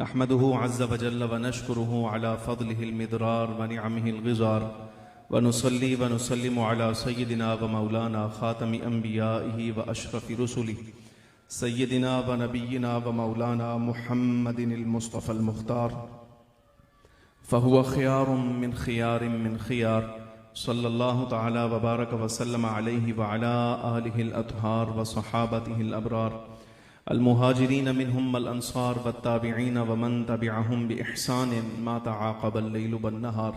नहमदुहु अज़्ज़ व जल्ल व नश्कुरुहु अला फ़ज़्लिहिल मिदरार व निअमिहिल ग़िज़ार व नुसल्ली व नुसल्लिमु अला सय्यिदिना व मौलाना ख़ातमि अंबियाइहि व अशरफि रुसुलिहि सय्यिदिना व नबिय्यिना व मौलाना मुहम्मदिनिल मुस्तफ़ल मुख्तार फ़हुव ख़ियारुम मिन ख़ियार सल्लल्लाहु तआला व बारक व सल्लम अलैहि व अला आलिहिल अत्हार व सहाबतिहिल अबरार अल-मुहाजिरीन मिनहुम वल-अंसार वत्ताबिईन व मन तबिअहुम बिइहसान मा तआक़बल लैलु वन-नहार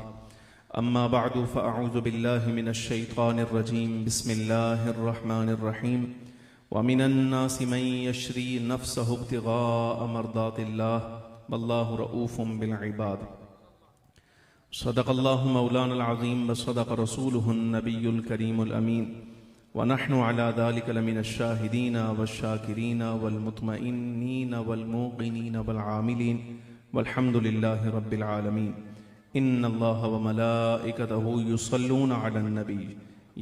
अम्मा बअदु फ़अऊज़ु बिल्लाहि मिनश शैतानिर रजीम बिस्मिल्लाहिर रहमानिर रहीम व मिनन नासि मन यश्री नफ्सहु इब्तिग़ाअ मर्दातिल्लाह वल्लाहु रऊफ़ुम बिल इबाद। सदक़ल्लाहु मौलानल अज़ीम व सदक़ रसूलुहुन नबियुल करीमुल अमीन व नहनु अला ज़ालिका लमिनश शाहिदीन वश्शाकिरीन वल मुतमइन्नीन वल मूक़िनीन वल आमिलीन वल्हम्दुलिल्लाहि रब्बिल आलमीन। इन्नल्लाह व मलाइकतहु युसल्लूना अलन नबी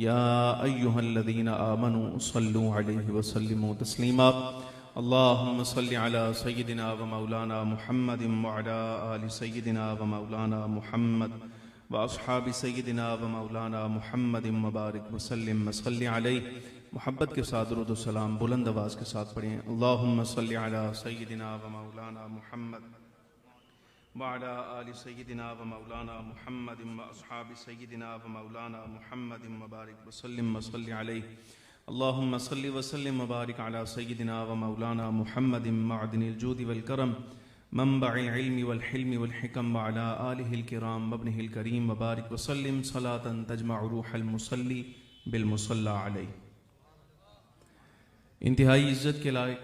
या अय्युहल्लज़ीना आमनू सल्लू अलैहि व सल्लिमू तस्लीमा। अल्लाहुम्मा सल्लि अला सय्यिदिना व मौलाना मुहम्मदिन व अला आलि सय्यिदिना व मौलाना मुहम्मद व अस्हाबि सय्यिदिना व मौलाना मुहम्मदिन व बारिक व सल्लिम व सल्लि अलैहि। मोहब्बत के साथ दुरूद व सलाम बुलंद आवाज़ के साथ पढ़ें। अल्लाहुम्मा सल्लि अला सय्यिदिना व मौलाना मुहम्मद व अला आलि सय्यिदिना व मौलाना मुहम्मदिन व अस्हाबि सय्यिदिना व मौलाना मुहम्मदिन व बारिक व सल्लिम व सल्लि अलैहि। अल्लाहुम्मा सल्लि व सल्लिम व बारिक अला सय्यिदिना व मौलाना मुहम्मदिन मअदिनिल जूदि वल करम मंबअल इल्मि वल हिल्मि वल हिकम व अला आलिहिल किराम व इब्निहिल करीम व बारिक व सल्लिम सलातन तजमअ रूहल मुसल्ली बिल मुसल्ला अलैहि। इंतहाई इज़्ज़त के लायक,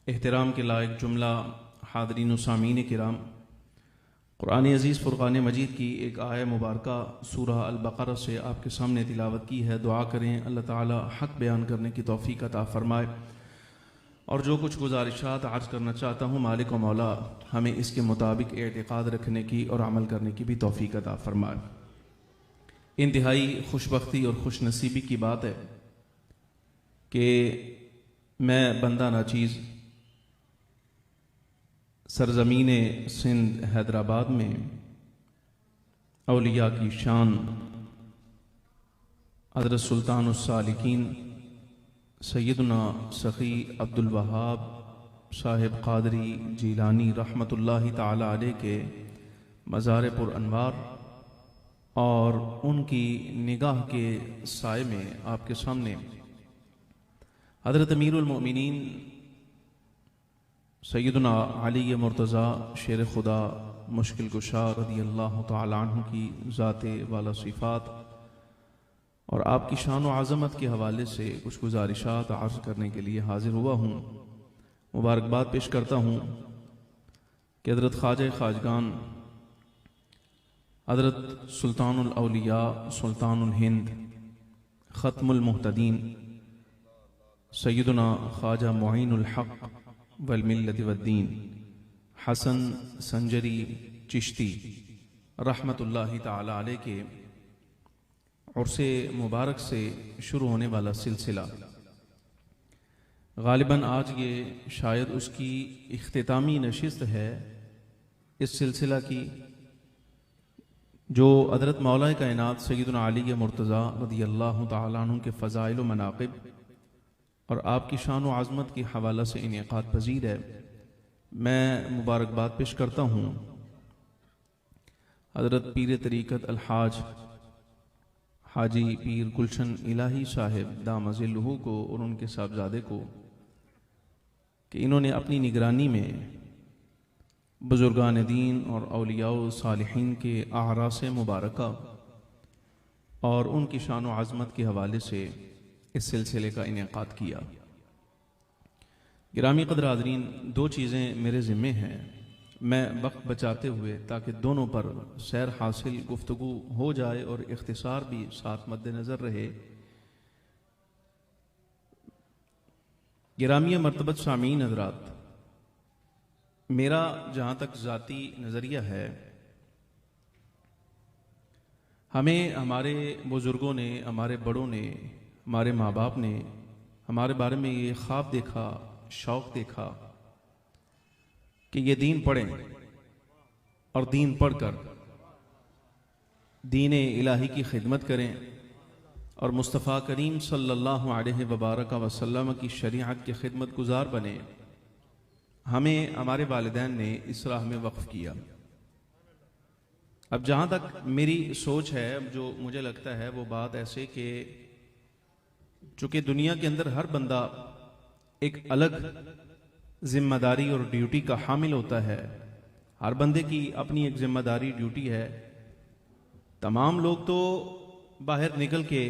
एहतराम के लायक जुमला हाज़रीन व सामीन किराम, कुरान अज़ीज़ फ़ुरक़ान मजीद की एक आय मुबारका सूरह अल-बक़रा से आपके सामने तिलावत की है। दुआ करें अल्लाह ताला हक़ बयान करने की तौफ़ीक़ अता फ़रमाए और जो कुछ गुज़ारिशात आज करना चाहता हूँ मालिक व मौला हमें इसके मुताबिक एतिक़ाद रखने की और अमल करने की भी तौफ़ीक़ अता फ़रमाए। इंतहाई खुशबख्ती और खुशनसीबी की बात है कि मैं बंदा नाचीज़ सरज़मीन सिंध हैदराबाद में औलिया की शान हज़रत सुल्तानुस सालिकीन सैयदना सखी अब्दुल वहाब साहिब क़ादरी जीलानी रहमतुल्लाहि ताला अलैह के मज़ार पुर अनवार और उनकी निगाह के साए में आपके सामने हज़रत अमीरुल मोमिनीन सैयदना अली मुर्तज़ा शेर खुदा मुश्किल कुशा रज़ियल्लाहु ताला अन्हु की ज़ाते वाला सिफ़ात और आपकी शान व आज़मत के हवाले से कुछ गुज़ारिशात अर्ज़ करने के लिए हाज़िर हुआ हूँ। मुबारकबाद पेश करता हूँ कि हज़रत ख्वाजा ख्वाजगान हज़रत सुल्तानुल औलिया सुल्तानुल हिंद ख़त्मुल मुहतदीन सैयदना ख्वाजा मुईनुल हक़ वल मिल्लत वद्दीन हसन संजरी चिश्ती रहमतुल्लाहि ताला अलैह के उर्से मुबारक से शुरू होने वाला सिलसिला गालिबन आज ये शायद उसकी इख्तितामी नशिस्त है इस सिलसिला की, जो हज़रत मौलाए कायनात सैयदना अली मुर्तज़ा रज़ियल्लाहु ताला अन्हु के फ़ज़ाइल व मनाक़िब और आपकी शान व आज़मत के हवाला से इनेक़ाद पज़ीर है। मैं मुबारकबाद पेश करता हूँ हज़रत पीर तरीक़त अलहाज हाजी पीर गुलशन इलाही साहिब दामज़िल्लुहु को और उनके साहबजादे को कि इन्होंने अपनी निगरानी में बुज़ुर्गान दीन और औलिया व सालिहीन के आरास मुबारका और उनकी शान व आज़मत के हवाले से इस सिलसिले का इनेक़ाद किया। गिरामी क़द्र हाज़रीन, दो चीज़ें मेरे ज़िम्मे हैं, मैं वक्त बचाते हुए ताकि दोनों पर सैर हासिल गुफ्तगू हो जाए और इख्तिसार भी साथ मद्देनज़र रहे। गिरामी मर्तबत सामीन हज़रात, मेरा जहाँ तक ज़ाती नज़रिया है, हमें हमारे बुज़ुर्गों ने, हमारे बड़ों ने, हमारे माँ बाप ने हमारे बारे में ये ख्वाब देखा, शौक़ देखा कि ये दीन पढ़ें और दीन पढ़कर दीन इलाही की खिदमत करें और मुस्तफ़ा करीम सल्लल्लाहु अलैहि वसल्लम की शरीअत की खिदमत गुजार बने। हमें हमारे वालिदैन ने इस राह में वक्फ किया। अब जहाँ तक मेरी सोच है, जो मुझे लगता है वो बात ऐसे कि चूँकि दुनिया के अंदर हर बंदा एक अलग जिम्मेदारी और ड्यूटी का हामिल होता है, हर बंदे की अपनी एक जिम्मेदारी ड्यूटी है। तमाम लोग तो बाहर निकल के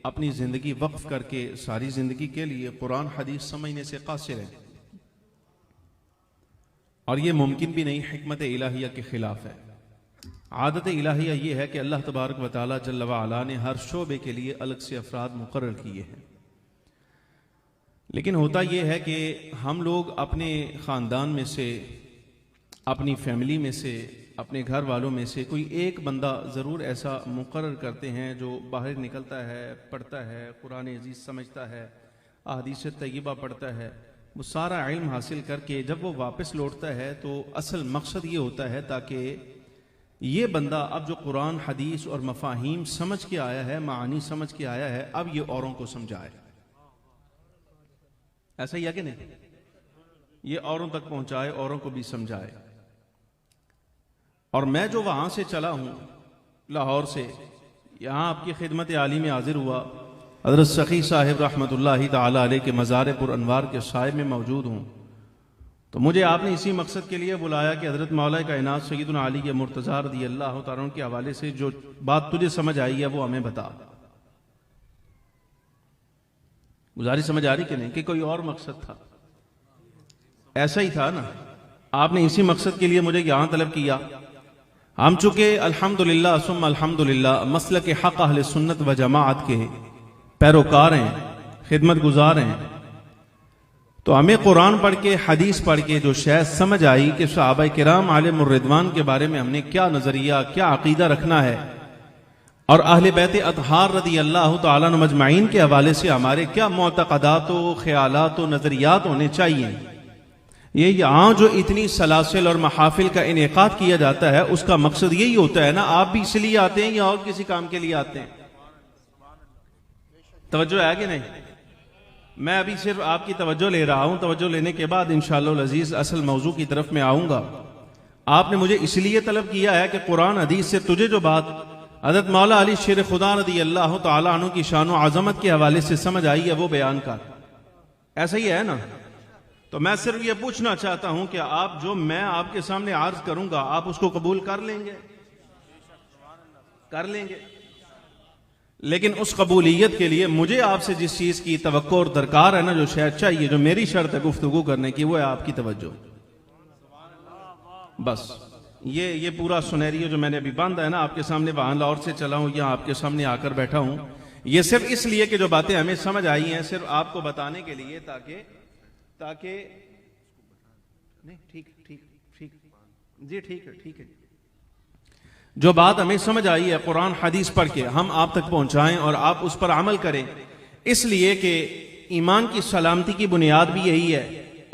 अपनी ज़िंदगी वक्फ करके सारी ज़िंदगी के लिए कुरान हदीस समझने से कासिर है, और ये मुमकिन भी नहीं, हिकमत इलाहिया के खिलाफ है। आदत इलाहिया ये है कि अल्लाह तबारक व तआला जल्ल व अला ने हर शोबे के लिए अलग से अफराद मुकर्रर किए हैं। लेकिन होता यह है कि हम लोग अपने ख़ानदान में से, अपनी फैमिली में से, अपने घर वालों में से कोई एक बंदा ज़रूर ऐसा मुकर्रर करते हैं जो बाहर निकलता है, पढ़ता है, कुरान अजीज़ समझता है, अहादीस तय्यबा पढ़ता है, वो सारा इल्म हासिल करके जब वो वापस लौटता है तो असल मकसद ये होता है ताकि ये बंदा अब जो कुरान हदीस और मफाहीम समझ के आया है, मानी समझ के आया है, अब ये औरों को समझाए। ऐसा ही है कि नहीं? ये औरों तक पहुंचाए, औरों को भी समझाए। और मैं जो वहां से चला हूं लाहौर से, यहां आपकी खिदमत आली में हाजिर हुआ, हज़रत सखी साहिब रहमतुल्लाहि ताला अलैह के मज़ार पुर अनवार के साए में मौजूद हूं। तो मुझे आपने इसी मकसद के लिए बुलाया कि हज़रत मौला कायनात सय्यदुना अली के मुर्तज़ा रज़ियल्लाहु तआला के हवाले से जो बात तुझे समझ आई है वो हमें बता। गुजारिश समझ आ रही कि नहीं कि कोई और मकसद था? ऐसा ही था ना, आपने इसी मकसद के लिए मुझे यहां तलब किया। हम चूंकि अल्हम्दुलिल्लाह सुम्मा अल्हम्दुलिल्लाह मसलक हक़ अहले सुन्नत व जमाअत के पैरोकार हैं, खिदमत गुजार हैं, तो हमें कुरान पढ़ के, हदीस पढ़ के जो शायद समझ आई कि सहाबा किराम आलिम रिदवान के बारे में हमने क्या नजरिया, क्या अकीदा रखना है, और अहले बैत अतहार रज़ियल्लाहु तआला अन्हुम अजमाइन के हवाले से हमारे क्या मुअतक़दात व ख्यालात व नजरियात होने चाहिए। ये यहाँ जो इतनी सलासिल और महाफिल का इनेकाद किया जाता है, उसका मकसद यही होता है ना। आप भी इसलिए आते हैं या और किसी काम के लिए आते हैं? तवज्जो है कि नहीं? मैं अभी सिर्फ आपकी तवज्जो ले रहा हूं। तवज्जो लेने के बाद इंशाअल्लाह अज़ीज असल मौजू की तरफ मैं आऊंगा। आपने मुझे इसलिए तलब किया है कि कुरान हदीस से तुझे जो बात हज़रत मौला अली शेर खुदा रज़ियल्लाहु तआला अन्हु की शान व आज़मत के हवाले से समझ आई है वो बयान कर। ऐसा ही है ना? तो मैं सिर्फ ये पूछना चाहता हूं कि आप जो मैं आपके सामने आर्ज करूंगा आप उसको कबूल कर लेंगे? कर लेंगे। लेकिन उस कबूलियत के लिए मुझे आपसे जिस चीज की तवक्को और दरकार है ना, जो शायद चाहिए, जो मेरी शर्त है गुफ्तगू करने की, वो है आपकी तवज्जो। बस ये पूरा सुनहरियो जो मैंने अभी बांधा है ना आपके सामने, वहां लाहौर से चला हूं, यहां आपके सामने आकर बैठा हूं, ये सिर्फ इसलिए कि जो बातें हमें समझ आई हैं सिर्फ आपको बताने के लिए, ताकि नहीं, ठीक ठीक ठीक जी, ठीक है। जो बात हमें समझ आई है कुरान हदीस पढ़ के हम आप तक पहुंचाएं और आप उस पर अमल करें, इसलिए कि ईमान की सलामती की बुनियाद भी यही है।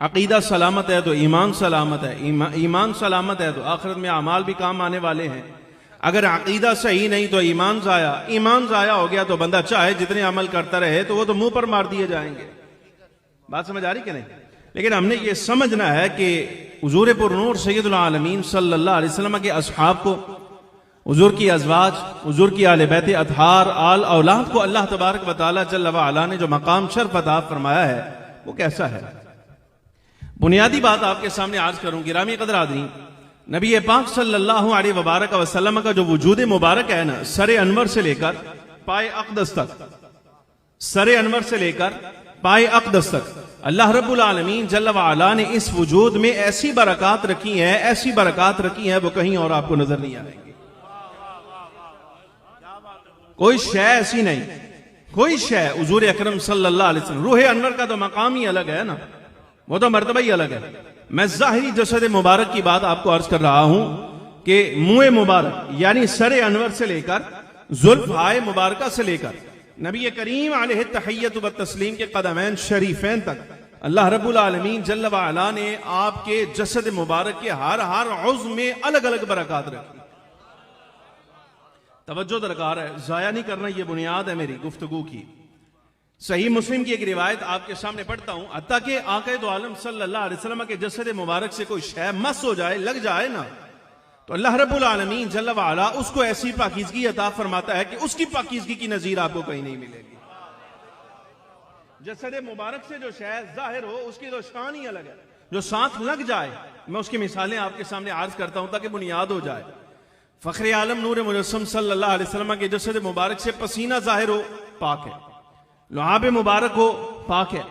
अकीदा सलामत है तो ईमान सलामत है, ईमान सलामत है तो आखिरत में अमाल भी काम आने वाले हैं। अगर अकीदा सही नहीं तो ईमान जाया हो गया तो बंदा चाहे जितने अमल करता रहे तो वो तो मुंह पर मार दिए जाएंगे। बात समझ आ रही कि नहीं? लेकिन हमने ये समझना है कि हुजूर पुरनूर सैयदुल आलमीन सल्लल्लाहु अलैहि वसल्लम के असहाब को, हुजूर की अज़वाज, हुजूर की आले बैत अतहार, आल औलाद को अल्लाह तबारक व तआला जल्ल व अला ने जो मकाम शर्फ अता फरमाया है वो कैसा है। बुनियादी बात आपके सामने अर्ज करूं। गिरामी कदर आदमी, नबी पाक सल्लल्लाहु अलैहि वसल्लम का जो वजूद मुबारक है ना, सरे अनवर से लेकर पाए अक़दस तक, सरे अनवर से लेकर पाए अक़दस तक अल्लाह रब्बुल आलमीन जल्ल व अला ने इस वजूद में ऐसी बरक़ात रखी है वो कहीं और आपको नजर नहीं आएगी। कोई शय ऐसी नहीं, कोई शय। हुजूर अकरम सल्लल्लाहु अलैहि वसल्लम, रूह अनवर का तो मकाम ही अलग है ना, वो तो मर्तबा ही अलग है। मैं ज़ाहिरी जसद मुबारक की बात आपको अर्ज कर रहा हूं कि मुंह मुबारक यानी सरे अनवर से लेकर जुल्फ़ाए मुबारका से लेकर नबी करीम अलैहि तहिय्यत व तस्लीम के कदमैन शरीफैन तक अल्लाह रब्बुल आलमीन जल्ल व अला ने आपके जसद मुबारक के हर उज़्व में अलग अलग बरक़ात रखी। तवज्जो दरकार है, जाया नहीं करना, यह बुनियाद है मेरी गुफ्तगू की। सही मुस्लिम की एक रिवायत आपके सामने पढ़ता हूं, हत्ता कि आक़ा दो आलम सल्लल्लाहु अलैहि वसल्लम के जसद मुबारक से कोई शय मस हो जाए, लग जाए ना, तो अल्लाह रब्बुल आलमीन जल्ल व अला उसको ऐसी पाकीज़गी अता फरमाता है कि उसकी पाकीज़गी की नजीर आपको कहीं नहीं मिलेगी। जसद मुबारक से जो शय जाहिर हो उसकी तो शान ही अलग है। जो साथ लग जाए, मैं उसकी मिसालें आपके सामने अर्ज करता हूं ताकि बुनियाद हो जाए। फखरे आलम नूर मुजस्सम सल्लल्लाहु अलैहि वसल्लम के जसद मुबारक से पसीना जाहिर हो, पाक है। लुआब मुबारक हो, पाक है।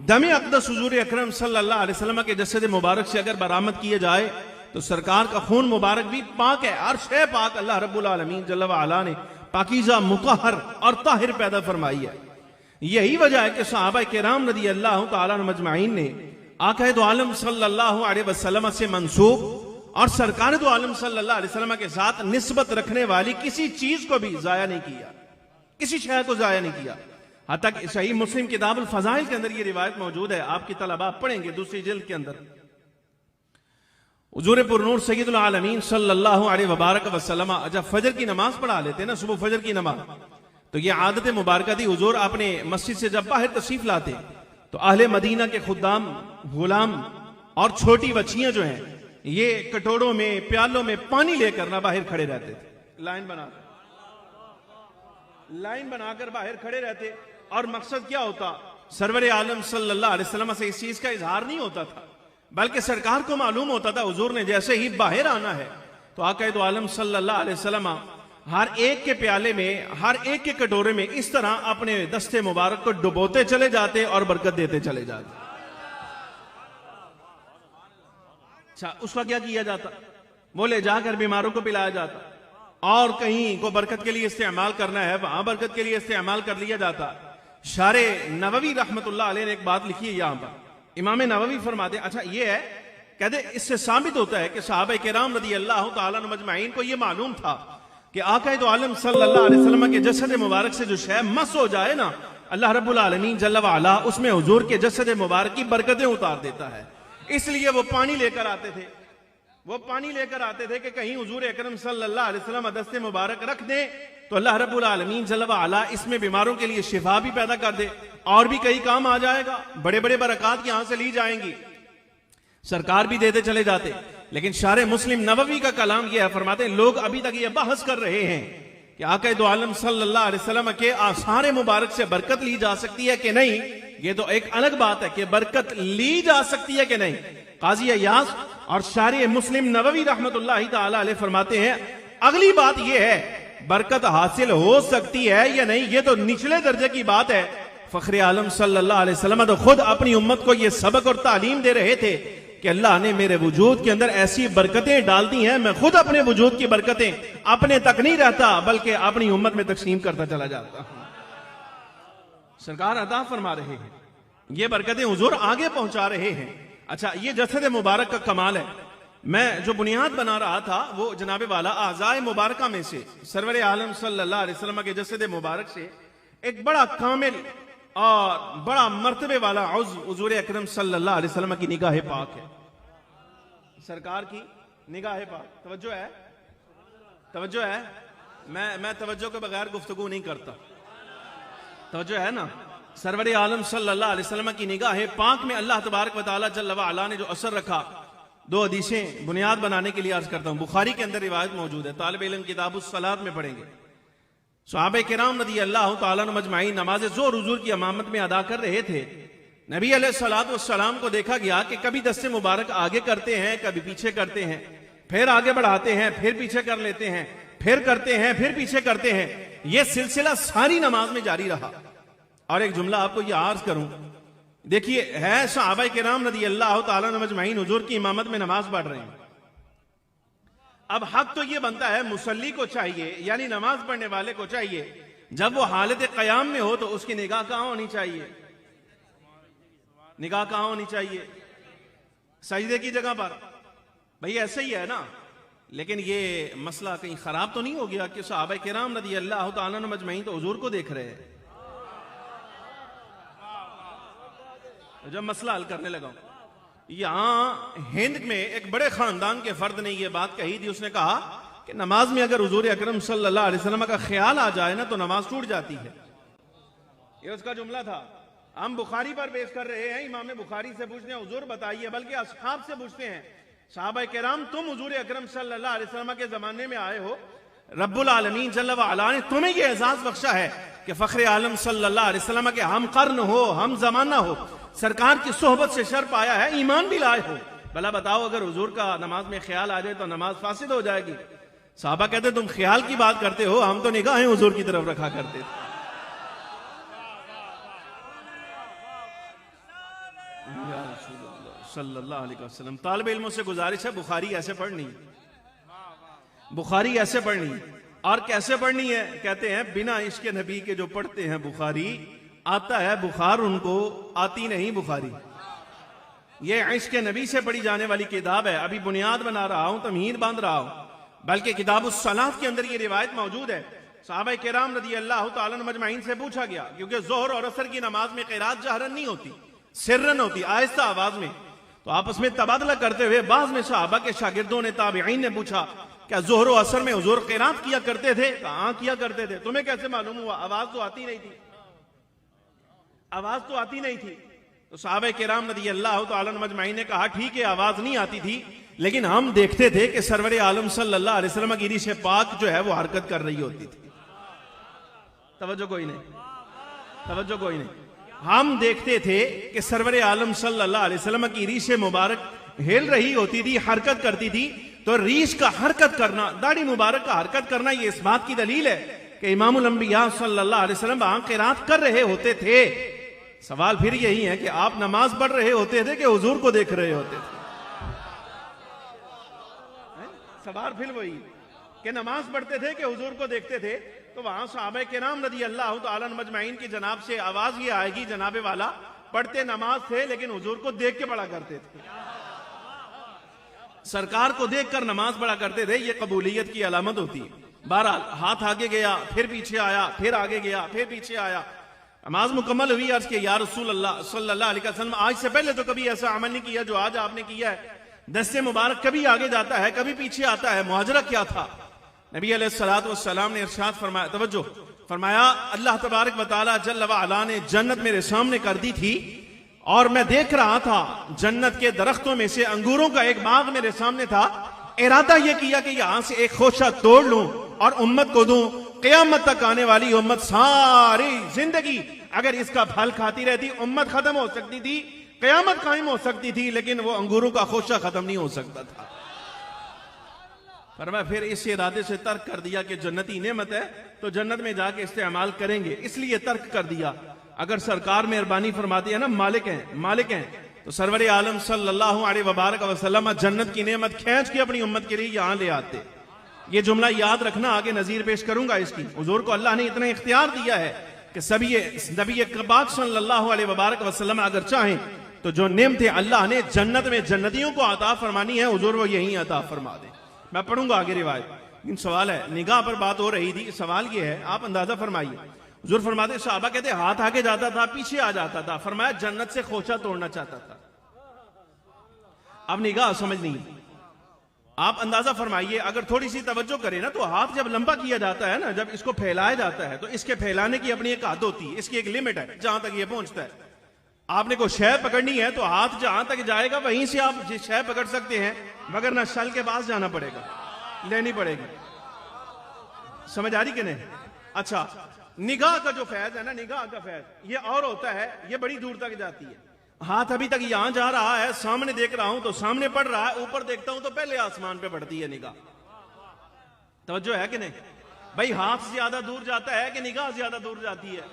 दम अक़दस हुज़ूर अकरम सल्लल्लाहु अलैहि वसल्लम के जसद मुबारक से अगर बरामद किए जाए तो सरकार का खून मुबारक भी पाक है। हर शय पाक अल्लाह रब्बुल आलमीन जल्ल व अला ने पाकीज़ा, मुतहहर और ताहिर पैदा फरमाई है। यही वजह है कि सहाबा किराम रज़ी अल्लाह तआला अन्हुम अजमईन ने आक़ा दो आलम सल्लल्लाहु अलैहि वसल्लम से मंसूब और सरकार दो आलम सल्लल्लाहु अलैहि वसल्लम के साथ निस्बत रखने वाली किसी चीज को भी जाया नहीं किया, किसी शय को जाया नहीं किया। हत्ता कि सही मुस्लिम किताबुल फज़ाइल के अंदर यह रिवायत मौजूद है, आपकी तलबा पढ़ेंगे दूसरी जिल्द के अंदर। हुज़ूर पुरनूर सय्यदुल आलमीन सल्लल्लाहु अलैहि वबारक वसल्लम जब फजर की नमाज पढ़ा लेते ना, सुबह फजर की नमाज, तो ये आदत मुबारक थी। हुज़ूर अपने मस्जिद से जब बाहर तशरीफ लाते तो अहले मदीना के खुद्दाम, गुलाम और छोटी बच्चियां जो हैं ये कटोरों में, प्यालों में पानी लेकर ना बाहर खड़े रहते थे, लाइन बनाकर बाहर खड़े रहते। और मकसद क्या होता, सरवर आलम सल्लल्लाहु अलैहि वसल्लम से इस चीज का इजहार नहीं होता था, बल्कि सरकार को मालूम होता था हुजूर ने जैसे ही बाहर आना है तो आक़ा दो आलम सल्लल्लाहु अलैहि वसल्लम हर एक के प्याले में, हर एक के कटोरे में इस तरह अपने दस्ते मुबारक को डुबोते चले जाते और बरकत देते चले जाते। अच्छा, उसका क्या किया जाता, वो ले जाकर बीमारों को पिलाया जाता, और कहीं को बरकत के लिए इस्तेमाल करना है वहां बरकत के लिए इस्तेमाल कर लिया जाता। शारे नववी रहमतुल्लाह अलैह ने एक बात लिखी है यहां पर, इमाम नववी फरमाते, अच्छा ये है, कहते इससे साबित होता है कि सहाबा किराम रज़ी अल्लाह तआला अन्हुम अजमईन को यह मालूम था कि आक़ा दो आलम सल्लल्लाहु अलैहि वसल्लम के जसद मुबारक से जो शय मस हो जाए ना, अल्लाह रब्बुल आलमीन जल्ल व अला उसमें हुजूर के जसद मुबारक की बरकतें उतार देता है। इसलिए वो पानी लेकर आते थे, वो पानी लेकर आते थे कि कहीं हुजूर अकरम सल्लल्लाहु अलैहि वसल्लम दस्ते मुबारक रख दे तो अल्लाह रब्बुल आलमीन जल्ल व अला इसमें बीमारों के लिए शिफा भी पैदा कर दे और भी कई काम आ जाएगा, बड़े बड़े बरक़ात यहां से ली जाएंगी। सरकार भी देते चले जाते। लेकिन शारे मुस्लिम नववी का कलाम यह है, फरमाते हैं लोग अभी तक यह बहस कर रहे हैं कि आक़ा दो आलम सल्लल्लाहु अलैहि वसल्लम के आसार मुबारक से बरकत ली जा सकती है कि नहीं। ये तो एक अलग बात है कि बरकत ली जा सकती है कि नहीं। काजी अय्याज और शारे मुस्लिम नववी रहमतुल्लाहि तआला अलैह फरमाते हैं अगली बात यह है बरकत हासिल हो सकती है या नहीं, ये तो निचले दर्जे की बात है। फखरे आलम सल्लल्लाहु अलैहि वसल्लम तो खुद अपनी उम्मत को यह सबक और तालीम दे रहे थे कि अल्लाह ने मेरे वजूद के अंदर ऐसी बरकतें डाल दी हैं, मैं खुद अपने वजूद की बरकतें अपने तक नहीं रहता बल्कि अपनी उम्मत में तकसीम करता चला जाता हूं। सरकार अता फरमा रहे हैं, ये बरकतें हुजूर आगे पहुंचा रहे हैं। अच्छा, ये जसद मुबारक का कमाल है। मैं जो बुनियाद बना रहा था वो जनाबे वाला आज़ाए मुबारका में से सरवर आलम सल्लल्लाहु अलैहि वसल्लम के जसद मुबारक से एक बड़ा कामिल और बड़ा मर्तबे वाला हुजूर अकरम सल्लल्लाहु अलैहि वसल्लम की निगाह पाक है, सरकार की निगाह पाक। तवज्जो है, तवज्जो है, मैं तवज्जो के बगैर गुफ्तगू नहीं करता, तवज्जो है ना। सरवर आलम सल्लल्लाहु अलैहि वसल्लम की निगाह पाक में अल्लाह तबारक व तआला जल्ल व अला ने जो असर रखा, दो हदीसें बुनियाद बनाने के लिए अर्ज करता हूं। बुखारी के अंदर रिवायत मौजूद है, तालिब इल्म किताबुस सलात में पढ़ेंगे। सहाबा किराम रज़ी अल्लाह तआला अन्हुम अजमईन नमाज ज़ोहर हुजूर की इमामत में अदा कर रहे थे। नबी अलैहिस्सलातु वस्सलाम को देखा गया कि कभी दस्ते मुबारक आगे करते हैं, कभी पीछे करते हैं, फिर आगे बढ़ाते हैं, फिर पीछे कर लेते हैं, फिर करते हैं, फिर पीछे करते हैं। यह सिलसिला सारी नमाज में जारी रहा। और एक जुमला आपको यह अर्ज करूं, देखिए है सहाबा किराम रज़ी अल्लाह तआला अन्हुम अजमईन हुजूर की इमामत में नमाज पढ़ रहे हैं। अब हक तो यह बनता है मुसल्ली को चाहिए, यानी नमाज पढ़ने वाले को चाहिए, जब वो हालत क़याम में हो तो उसकी निगाह कहां होनी चाहिए, निगाह कहां होनी चाहिए, सजदे की जगह पर। भाई ऐसे ही है ना। लेकिन ये मसला कहीं खराब तो नहीं हो गया कि सहाबा किराम रज़ी अल्लाह तआला अन्हुम अजमईन तो हुजूर को देख रहे हैं। जब मसला हल करने लगा, यहां हिंद में एक बड़े खानदान के फर्द ने यह बात कही थी। उसने कहा कि नमाज में अगर हुजूर अकरम सल्लल्लाहु अलैहि वसल्लम का ख्याल आ जाए ना तो नमाज टूट जाती है। ये उसका जुमला था। हम बुखारी पर पेश कर रहे हैं, इमाम बुखारी से पूछते हैं हुजूर बताइए, बल्कि असहाब से पूछते हैं सहाबा किराम, तुम हुजूर अकरम सल्लल्लाहु अलैहि वसल्लम के जमाने में आए हो, रब्बुल आलमीन जल्ल व अला ने तुम्हें यह एजाज बख्शा है कि फख्र आलम सल्लल्लाहु अलैहि वसल्लम के हम कर्न हो, हम जमाना हो, सरकार की सोहबत से शर पाया है, ईमान भी लाए हो, भला बताओ अगर हुजूर का नमाज में ख्याल आ जाए तो नमाज फासिद हो जाएगी। साहबा कहते तुम ख्याल की बात करते हो, हम तो निगाहें हुजूर की तरफ रखा करते थे। सल्लल्लाहु अलैहि वसल्लम। तालिब इल्मों से गुजारिश है बुखारी ऐसे पढ़नी, बुखारी ऐसे पढ़नी। और कैसे पढ़नी है? कहते हैं बिना इश्क नबी के जो पढ़ते हैं बुखारी, आता है बुखार उनको, आती नहीं बुखारी। ये इश्क नबी से पढ़ी जाने वाली किताब है। अभी बुनियाद बना रहा हूं, तमहीद बांध रहा हूं, बल्कि किताबुस सलात के अंदर ये रिवायत मौजूद है। सहाबा किराम रज़ी अल्लाह तआला अन्हुम मजमाइन से पूछा गया, क्योंकि जोहर और असर की नमाज में क़िराअत जहरन नहीं होती, सिर्रन होती, आहिस्ता आवाज में। तो आपस में तबादला करते हुए बाज में सहाबा के शागिर्दों ने, ताबिईन ने पूछा, क्या जोहर और असर में हुजूर क़िराअत किया करते थे? हाँ किया करते थे। तुम्हें कैसे मालूम हुआ? आवाज तो आती नहीं थी, आवाज तो आती नहीं थी। तो सहाबा किराम रज़ी अल्लाह तआला अन्हुम मजमाइन ने कहा ठीक है आवाज नहीं आती थी, लेकिन हम देखते थे कि सरवर आलम सल्लल्लाहु अलैहि वसल्लम की रिश पाक जो है वो हरकत कर रही होती थी। तवज्जो कोई नहीं, तवज्जो कोई नहीं। हम देखते थे कि सरवर आलम सल्लल्लाहु अलैहि वसल्लम की रीश मुबारक हिल रही होती थी, हरकत करती थी। तो रीश का हरकत करना, दाढ़ी मुबारक का हरकत करना, ये इस बात की दलील है कि इमामुल अंबिया सल्लल्लाहु अलैहि वसल्लम वहां क़िराअत कर रहे होते थे। सवाल फिर यही है कि आप नमाज पढ़ रहे होते थे कि हुजूर को देख रहे होते थे? सवाल फिर वही कि नमाज पढ़ते थे कि हुजूर को देखते थे। तो वहां सहाबा किराम रज़ी अल्लाह तआला अन्हुम मजमाइन की जनाब से आवाज ये आएगी, जनाबे वाला पढ़ते नमाज थे लेकिन हुजूर को देख के पढ़ा करते थे, सरकार को देखकर नमाज पढ़ा करते थे। ये कबूलियत की अलामत होती है। बहरहाल हाथ आगे गया, फिर पीछे आया, फिर आगे गया, फिर पीछे आया, नमाज मुकम्मल हुई। अर्ज के या रसूल अल्लाह सल्लल्लाहु अलैहि वसल्लम, आज से पहले तो कभी ऐसा अमल नहीं किया जो आज आपने किया है। दस्ते मुबारक कभी आगे जाता है, कभी पीछे आता है, मुहाजरा क्या था? नबी अलैहिस्सलातु वस्सलाम ने इरशाद फरमाया, तवज्जो फरमाया, अल्लाह तबारक व तआला जल्ल व अला ने जन्नत मेरे सामने कर दी थी और मैं देख रहा था जन्नत के दरख्तों में से अंगूरों का एक बाग मेरे सामने था। इरादा यह किया कि यहां से एक खोशा तोड़ लूं और उम्मत को दूं। क़यामत तक आने वाली उम्मत सारी जिंदगी अगर इसका फल खाती रहती, उम्मत खत्म हो सकती थी, क़यामत कायम हो सकती थी, लेकिन वो अंगूरों का खोशा खत्म नहीं हो सकता था। फरमाया फिर इस इरादे से तर्क कर दिया कि जन्नती नेमत है तो जन्नत में जाके इस्तेमाल करेंगे, इसलिए तर्क कर दिया। अगर सरकार मेहरबानी फरमाती है ना, मालिक हैं, मालिक हैं, तो सरवर आलम सल्लल्लाहु अलैहि वसल्लम जन्नत की नेमत खींच के अपनी उम्मत के लिए यहां ले आते। ये जुमला याद रखना, आगे नजीर पेश करूंगा इसकी। हुजूर को अल्लाह ने इतना इख्तियार दिया है कि सभी नबी पाक सल्लल्लाहु अलैहि वसल्लम अगर चाहें तो जो नेमतें अल्लाह ने जन्नत में जन्नतियों को अता फरमानी है, हुजूर वो यही अता फरमा दे। मैं पढ़ूंगा आगे रिवायत। इन सवाल है, निगाह पर बात हो रही थी। सवाल ये है, आप अंदाजा फरमाइए। हुजूर फरमाते, सहाबा कहते हाथ आगे जाता था, पीछे आ जाता था। फरमाया जन्नत से खोचा तोड़ना चाहता था। अब निगाह समझ नहीं, आप अंदाजा फरमाइए। अगर थोड़ी सी तवज्जो करें ना, तो हाथ जब लंबा किया जाता है ना, जब इसको फैलाया जाता है, तो इसके फैलाने की अपनी एक हद होती है, इसकी एक लिमिट है जहां तक ये पहुंचता है। आपने को शय पकड़नी है तो हाथ जहां तक जाएगा वहीं से आप शय पकड़ सकते हैं, मगर ना शल के पास जाना पड़ेगा, लेनी पड़ेगी। समझ आ रही कि नहीं? अच्छा, निगाह का जो फैज है ना, निगाह का फैज ये और होता है, ये बड़ी दूर तक जाती है। हाथ अभी तक यहां जा रहा है, सामने देख रहा हूं तो सामने पड़ रहा है, ऊपर देखता हूं तो पहले आसमान पे पड़ती है निगाह। तवज्जो है कि नहीं भाई? हाथ ज्यादा दूर जाता है कि निगाह ज्यादा दूर जाती है?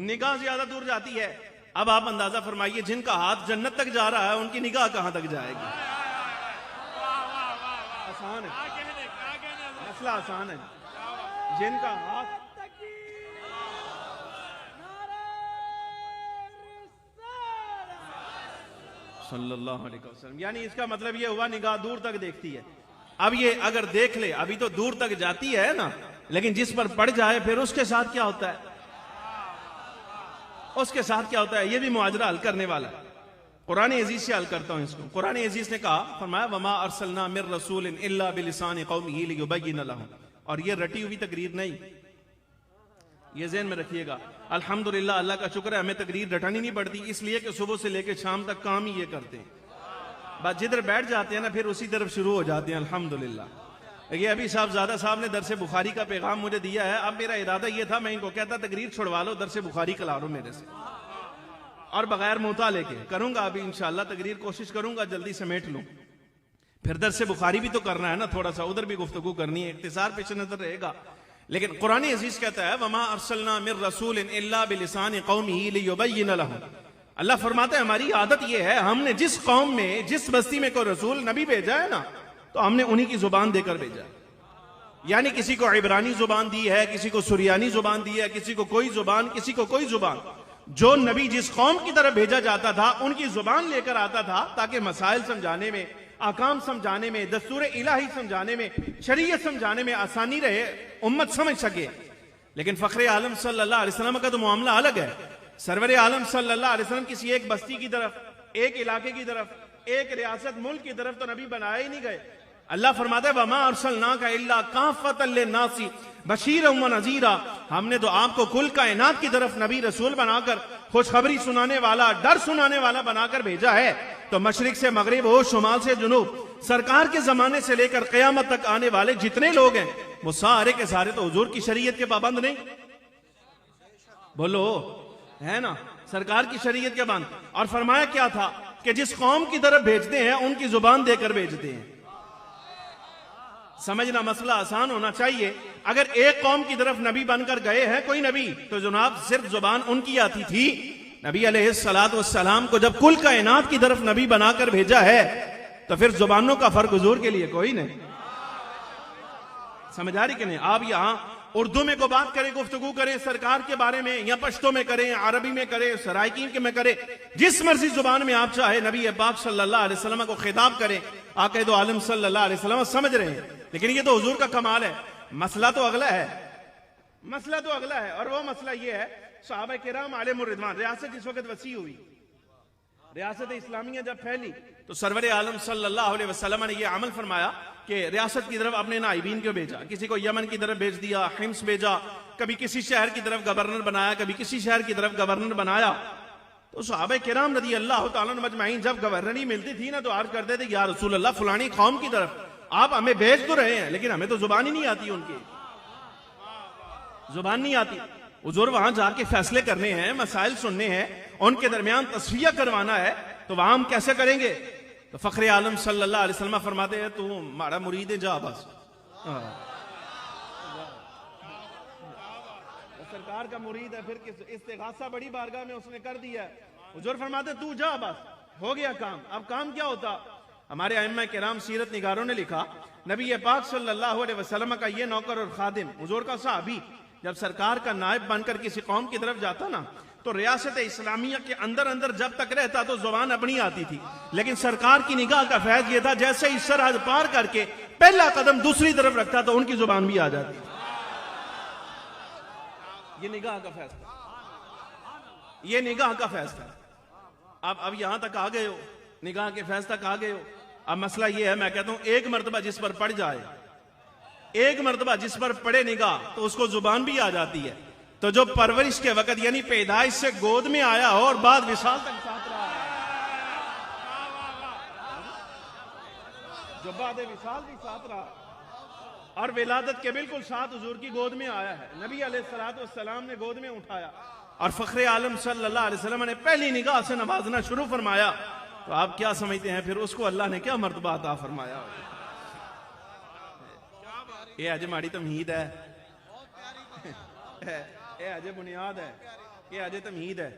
निगाह ज्यादा दूर जाती है। अब आप अंदाजा फरमाइए, जिनका हाथ जन्नत तक जा रहा है उनकी निगाह कहां तक जाएगी? आसान है, मसला आसान है। जिनका हाथ सल्लल्लाहु अलैहि वसल्लम, यानी इसका मतलब ये हुआ निगाह दूर तक देखती है। अब ये अगर देख ले, अभी तो दूर तक जाती है ना, लेकिन जिस पर पड़ जाए फिर उसके साथ क्या होता है? उसके साथ क्या होता है, ये भी मुआजरा हल करने वाला है। कुरान अजीज से हल करता हूं इसको। कुरान अजीज ने कहा, फरमाया वमा अरसलना मिर रसूलिन इल्ला बिलिसानि कौमिही लियुबय्यिन लहुम। और ये रटी हुई तकरीर नहीं, ये ज़हन में रखिएगा। अल्हम्दुलिल्लाह, अल्लाह का शुक्र है हमें तकरीर रटानी नहीं पड़ती, इसलिए कि सुबह से लेकर शाम तक काम ही ये करते हैं। बस जिधर बैठ जाते हैं ना फिर उसी तरफ शुरू हो जाते हैं। अल्हम्दुलिल्लाह। ये अभी साहबजादा साहब ने दरसे बुखारी का पैगाम मुझे दिया है। अब मेरा इरादा ये था, मैं इनको कहता तकरीर छुड़वा लो, दरसे बुखारी कला लो मेरे से, और बगैर मुताले के करूंगा। अभी इंशाअल्लाह तकरीर कोशिश करूंगा जल्दी समेट लूं। फिर दरसे बुखारी भी तो करना है ना, थोड़ा सा उधर भी गुफ्तगू करनी है, इख्तिसार पेश नजर रहेगा। लेकिन कुरान अजीज कहता है वमा अरसलना मिर रसूलिन इल्ला बिलिसानि कौमिही लियुबय्यिन लहुम। अल्लाह फरमाता है हमारी आदत यह है, हमने जिस कौम में जिस बस्ती में कोई रसूल नबी भेजा है ना, तो हमने उन्हीं की जुबान देकर भेजा है। यानी किसी को इब्रानी जुबान दी है, किसी को सुरियानी जुबान दी है, किसी को कोई जुबान, किसी को कोई जुबान। जो नबी जिस कौम की तरफ भेजा जाता था उनकी जुबान लेकर आता था, ताकि मसाइल समझाने में, आकाम समझाने में, दस्तूर इलाही समझाने में, शरीयत समझाने में आसानी रहे, उम्मत समझ सके। लेकिन फखरे आलम सल्लल्लाहु अलैहि वसल्लम का तो मामला अलग है। सरवरे आलम सल्लल्लाहु अलैहि वसल्लम किसी एक बस्ती की तरफ, एक इलाके की तरफ, एक रियासत मुल्क की तरफ तो नबी बनाए ही नहीं गए। अल्लाह फरमाता है वमा अरसलनाका इल्ला काफ़तन लिन्नासी बशीरन व नज़ीरा। हमने तो आपको कुल कायनात की तरफ नबी रसूल बनाकर, खुशखबरी सुनाने वाला, डर सुनाने वाला बनाकर भेजा है। तो मशरिक से मगरिब हो, शुमाल से जुनूब, सरकार के जमाने से लेकर कयामत तक आने वाले जितने लोग हैं वो सारे के सारे तो हुजूर की शरीयत के पाबंद नहीं। बोलो, है ना, सरकार की शरीयत के पाबंद। और फरमाया क्या था कि जिस कौम की तरफ भेजते हैं उनकी जुबान देकर भेजते हैं। समझना मसला आसान होना चाहिए। अगर एक कौम की तरफ नबी बनकर गए हैं कोई नबी, तो जनाब सिर्फ जुबान उनकी आती थी। नबी अलैहिस्सलातु वस्सलाम को जब कुल कायनात की तरफ नबी बनाकर भेजा है, तो फिर जुबानों का फर्क हुजूर के लिए कोई नहीं। समझ आ रही कि नहीं? आप यहां उर्दू में को बात करें, गुफ्तगू करें सरकार के बारे में, या पश्तो में करें, अरबी में करें, सराइकीन के में करें, जिस मर्जी जुबान में आप चाहे नबी पाक सल्लल्लाहु अलैहि वसल्लम को खिताब करें, आक़ाए दो आलम सल्लल्लाहु अलैहि वसल्लम समझ रहे हैं। लेकिन ये तो हुजूर का कमाल है। मसला तो अगला है, मसला तो अगला है। और वो मसला ये है, सहाबा किराम आलिमुर रिदवान, रियासत जिस वक्त वसी हुई, रियासत इस्लामिया जब फैली, तो सरवर आलम सल्लल्लाहु अलैहि वसल्लम ने यह अमल फरमाया कि रियासत की तरफ अपने नाइबीन को भेजा। किसी को यमन की तरफ भेज दिया, हिम्स भेजा, कभी किसी शहर की तरफ गवर्नर बनाया, कभी किसी शहर की तरफ गवर्नर बनाया। तो सहाबा किराम रज़ी अल्लाह तआला अन्हुम अजमईन जब गवर्नरी मिलती थी ना, तो अर्ज करते थे या रसूल अल्लाह, फलानी कौम की तरफ आप हमें भेज तो रहे हैं, लेकिन हमें तो जुबान ही नहीं आती, उनकी जुबान नहीं आती। हुजूर वहां जाके फैसले करने हैं, मसाइल सुनने हैं, उनके दरमियान तस्फिया करवाना है, तो वहां हम कैसे करेंगे? तो फखरे आलम सल्लल्लाहु अलैहि वसल्लम फरमाते हैं तू हमारा मुरीद है, जा बस। सरकार का मुरीद है, फिर इस्तिगासा बड़ी बारगाह में उसने कर दिया। हुजूर फरमाते तू जा बस, हो गया काम। अब काम क्या होता? हमारे अइम्मा किराम सीरत निगारों ने लिखा, नबी पाक सल्लल्लाहु अलैहि वसल्लम का ये नौकर और खादिम, हुजूर का सहाबी, जब सरकार का नायब बनकर किसी कौम की तरफ जाता ना, तो रियासत इस्लामिया के अंदर अंदर जब तक रहता तो जुबान अपनी आती थी। लेकिन सरकार की निगाह का फैज ये था, जैसे ही सरहद पार करके पहला कदम दूसरी तरफ रखता तो उनकी जुबान भी आ जाती। ये निगाह का फैसला, ये निगाह का फैसला। अब यहां तक आ गए हो, निगाह के फैसला तक आ गए हो। अब मसला ये है, मैं कहता हूं एक मर्तबा जिस पर पड़ जाए, एक मर्तबा जिस पर पड़े निगाह, तो उसको जुबान भी आ जाती है। तो जो परवरिश के वक्त यानी पैदाइश से गोद में आया हो और बाद विशाल तक साथ रहा है, जो बाद विशाल भी साथ रहा और विलादत के बिल्कुल साथ हुजूर की गोद में आया है, नबी अलैहिस्सलातु वस्सलाम ने गोद में उठाया और फखरे आलम सल्लल्लाहु अलैहि वसल्लम ने पहली निगाह से नवाजना शुरू फरमाया। तो आप क्या समझते हैं फिर उसको अल्लाह ने क्या मर्तबा अता फरमाया? ये अज माड़ी तमहीद है, ये अज बुनियाद है, ये अज तमहीद है।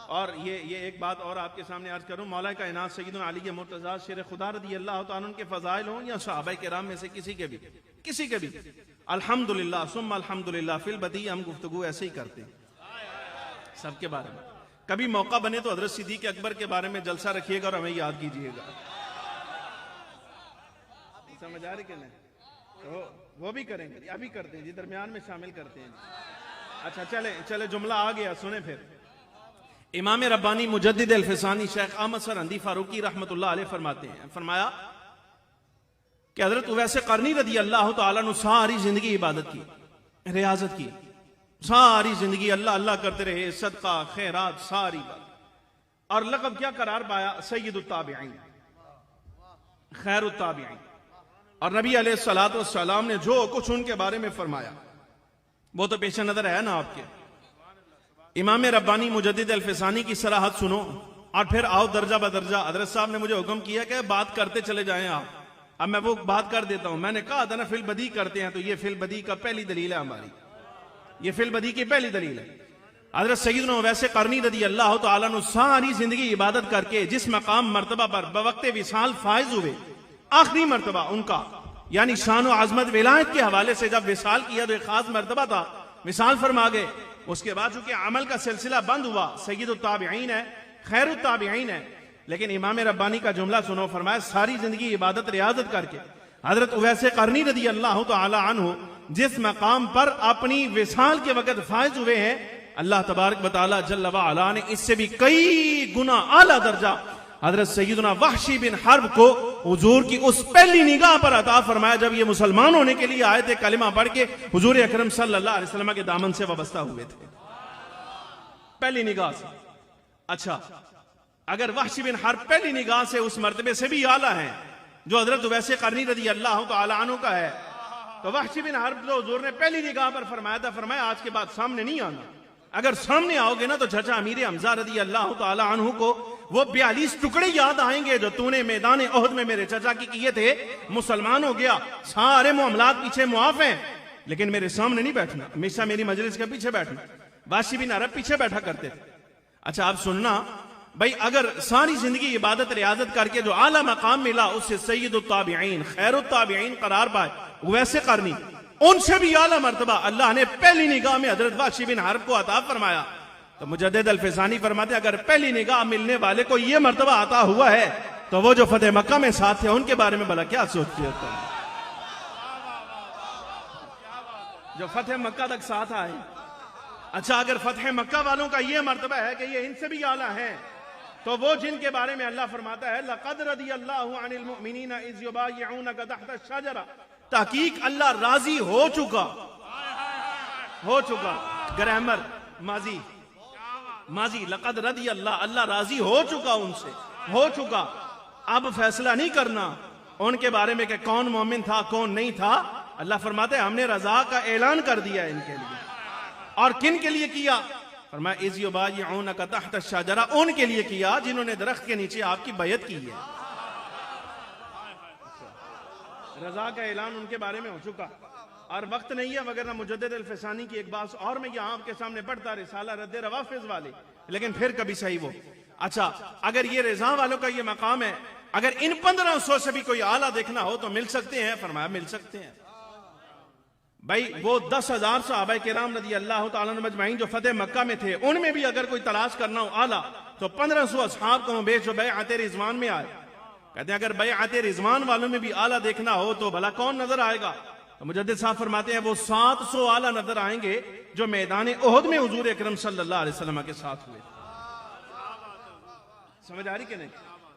और ये एक बात और आपके सामने अर्ज करूं, मौला कायनात सय्यदुना अली मुर्तज़ा शेर खुदा रज़ी अल्लाह तआला अन्हु के फज़ाइल हों या सहाबा किराम में से किसी के भी, अल्हम्दुलिल्लाह सुम्मा अल्हम्दुलिल्लाह फिल बदी हम गुफ्तगू ऐसे ही करते हैं सबके बारे में। कभी मौका बने तो हज़रत सिद्दीक़ अकबर के बारे में जलसा रखिएगा और हमें याद कीजिएगा। समझ आ रही कि नहीं? तो वो भी करेंगे, अभी करते हैं जी, दरमियान में शामिल करते हैं। अच्छा चले जुमला आ गया, सुने फिर। इमाम रब्बानी मुजद्दिद अल-फिसानी शेख अहमद सरहंदी फारूकी रहमतुल्लाह अलैह फरमाते हैं, फरमाया कि हजरत उवैस करनी रदी अल्लाह तआला ने सारी जिंदगी इबादत की, रियाजत की, सारी जिंदगी अल्लाह अल्लाह करते रहे, सदका खैरात सारी बात, और लक़ब क्या करार पाया? सय्यदुत ताबिईन, खैरुत ताबिईन। और नबी अलैहिस्सलातु वस्सलाम ने जो कुछ उनके बारे में फरमाया वो तो पेश नजर है ना आपके। इमाम रब्बानी मुजद्दिद अल-फिसानी की सराहत सुनो और फिर आओ दर्जा बदर्जा। हजरत साहब ने मुझे हुक्म किया कि बात करते चले जाएं आप, अब मैं वो बात कर देता हूं। मैंने कहा था ना फिल बदी करते हैं, तो ये फिल बदी का पहली दलील है हमारी, ये फिल बदी की पहली दलील है। हजरत सय्यदना उवैस करनी रदी अल्लाह तआला अन्हु सारी जिंदगी इबादत करके जिस मकाम मर्तबा पर बवक्ते विसाल फायज हुए, आखिरी मर्तबा उनका यानी शान व आजमत विलायत के हवाले से जब विसाल किया तो एक खास मर्तबा था, विसाल फरमा गए। उसके बाद चूंकि अमल का सिलसिला बंद हुआ, सय्यदुत ताबिईन है, खैरुत ताबिईन है। लेकिन इमाम रब्बानी का जुमला सुनो, फरमाया सारी जिंदगी इबादत रियाजत करके हजरत उवैस करनी रदी अल्लाह तआला अन्हु जिस मकाम पर अपनी विसाल के वक्त फायज हुए हैं, अल्लाह तबारक व तआला जल्ल व अला ने इससे भी कई गुना आला दर्जा हजरत सय्यदना वहशी बिन हर्ब को हुजूर की उस पहली निगाह पर अता फरमाया जब ये मुसलमान होने के लिए आए थे, कलिमा पढ़ के हुजूर अकरम सल्लल्लाहु अलैहि वसल्लम के दामन से वाबस्ता हुए थे, पहली निगाह से। अच्छा, अगर वहशी बिन हर्ब पहली निगाह से उस मर्तबे से भी आला है जो हजरत उवैस करनी रदी अल्लाह तआला अन्हु का है, तो वहशी बिन हर्ब जो हुजूर ने पहली निगाह पर फरमाया था, फरमाया आज के बाद सामने नहीं आना, अगर सामने आओगे ना तो चाचा अमीर हमजा रदी अल्लाह तआला अन्हु को वो 42 टुकड़े याद आएंगे जो तूने मैदान ओहद में मेरे चाचा की किए थे। मुसलमान हो गया, सारे मामलात पीछे मुआफ हैं, लेकिन मेरे सामने नहीं बैठना, हमेशा मेरी मजलिस के पीछे बैठना। वाशी बिन अरब पीछे बैठा करते थे। अच्छा आप सुनना भाई, अगर सारी जिंदगी इबादत रियाजत करके जो आला मकाम मिला उससे सय्यदुत ताबिईन खैरुत ताबिईन करार पाए उवैस करनी, उनसे भी आला मर्तबा अल्लाह ने पहली निगाह में हजरत वहशी बिन हर्ब को अता फरमाया। तो मुजद्दिद अल-फिसानी फरमाते अगर पहली निगाह मिलने वाले को यह मर्तबा अता हुआ है तो वो जो फतेह मक्का में साथ थे उनके बारे में भला क्या सोचते हो तुम, जो फतेह मक्का तक साथ आए। अच्छा, अगर फतेह मक्का वालों का यह मर्तबा है कि ये इनसे भी आला है, तो वो जिनके बारे में अल्लाह फरमाता है लक़द रदियल्लाहु अनिल मुमिनीना इज़ युबायिऊनका तहत अश-शजरा, तहकीक अल्लाह राजी हो चुका, ग्रामर माजी माजी, लक़द रदी अल्लाह राजी हो चुका उनसे, हो चुका। अब फैसला नहीं करना उनके बारे में कि कौन मोमिन था कौन नहीं था। अल्लाह फरमाते हैं हमने रजा का ऐलान कर दिया इनके लिए। और किन के लिए किया? फरमाया इज़ युबायिऊनका तहत अश-शजरा, उनके लिए किया जिन्होंने दरख्त के नीचे आपकी बैयत की है। रजा का ऐलान उनके बारे में हो चुका। और वक्त नहीं है वगैरह मुजद्दिद अल-फिसानी की एक बात और मैं यहां आपके सामने पढ़ता, रिसाला रद्द रवाफिज वाले, लेकिन फिर कभी सही वो। अच्छा, अगर ये रिजा वालों का ये मकाम है, अगर इन 1500 से भी कोई आला देखना हो तो मिल सकते हैं। फरमाया मिल सकते हैं भाई। वो 10,000 सहाबा किराम रज़ी अल्लाह तआला अन्हुम अजमईन जो फतेह मक्का में थे, उनमें भी अगर कोई तलाश करना हो आला तो 1500 असहाब को बेच जो बैअत रिज़वान में आए। कहते हैं अगर बैअत रिज़वान वालों में भी आला देखना हो तो भला कौन नजर आएगा? तो मुजद्दिद साहब फरमाते हैं वो 700 आला नजर आएंगे जो मैदान ओहद में हुजूर अकरम सल्लल्लाहु अलैहि वसल्लम के साथ हुए। समझ आ रही कि नहीं?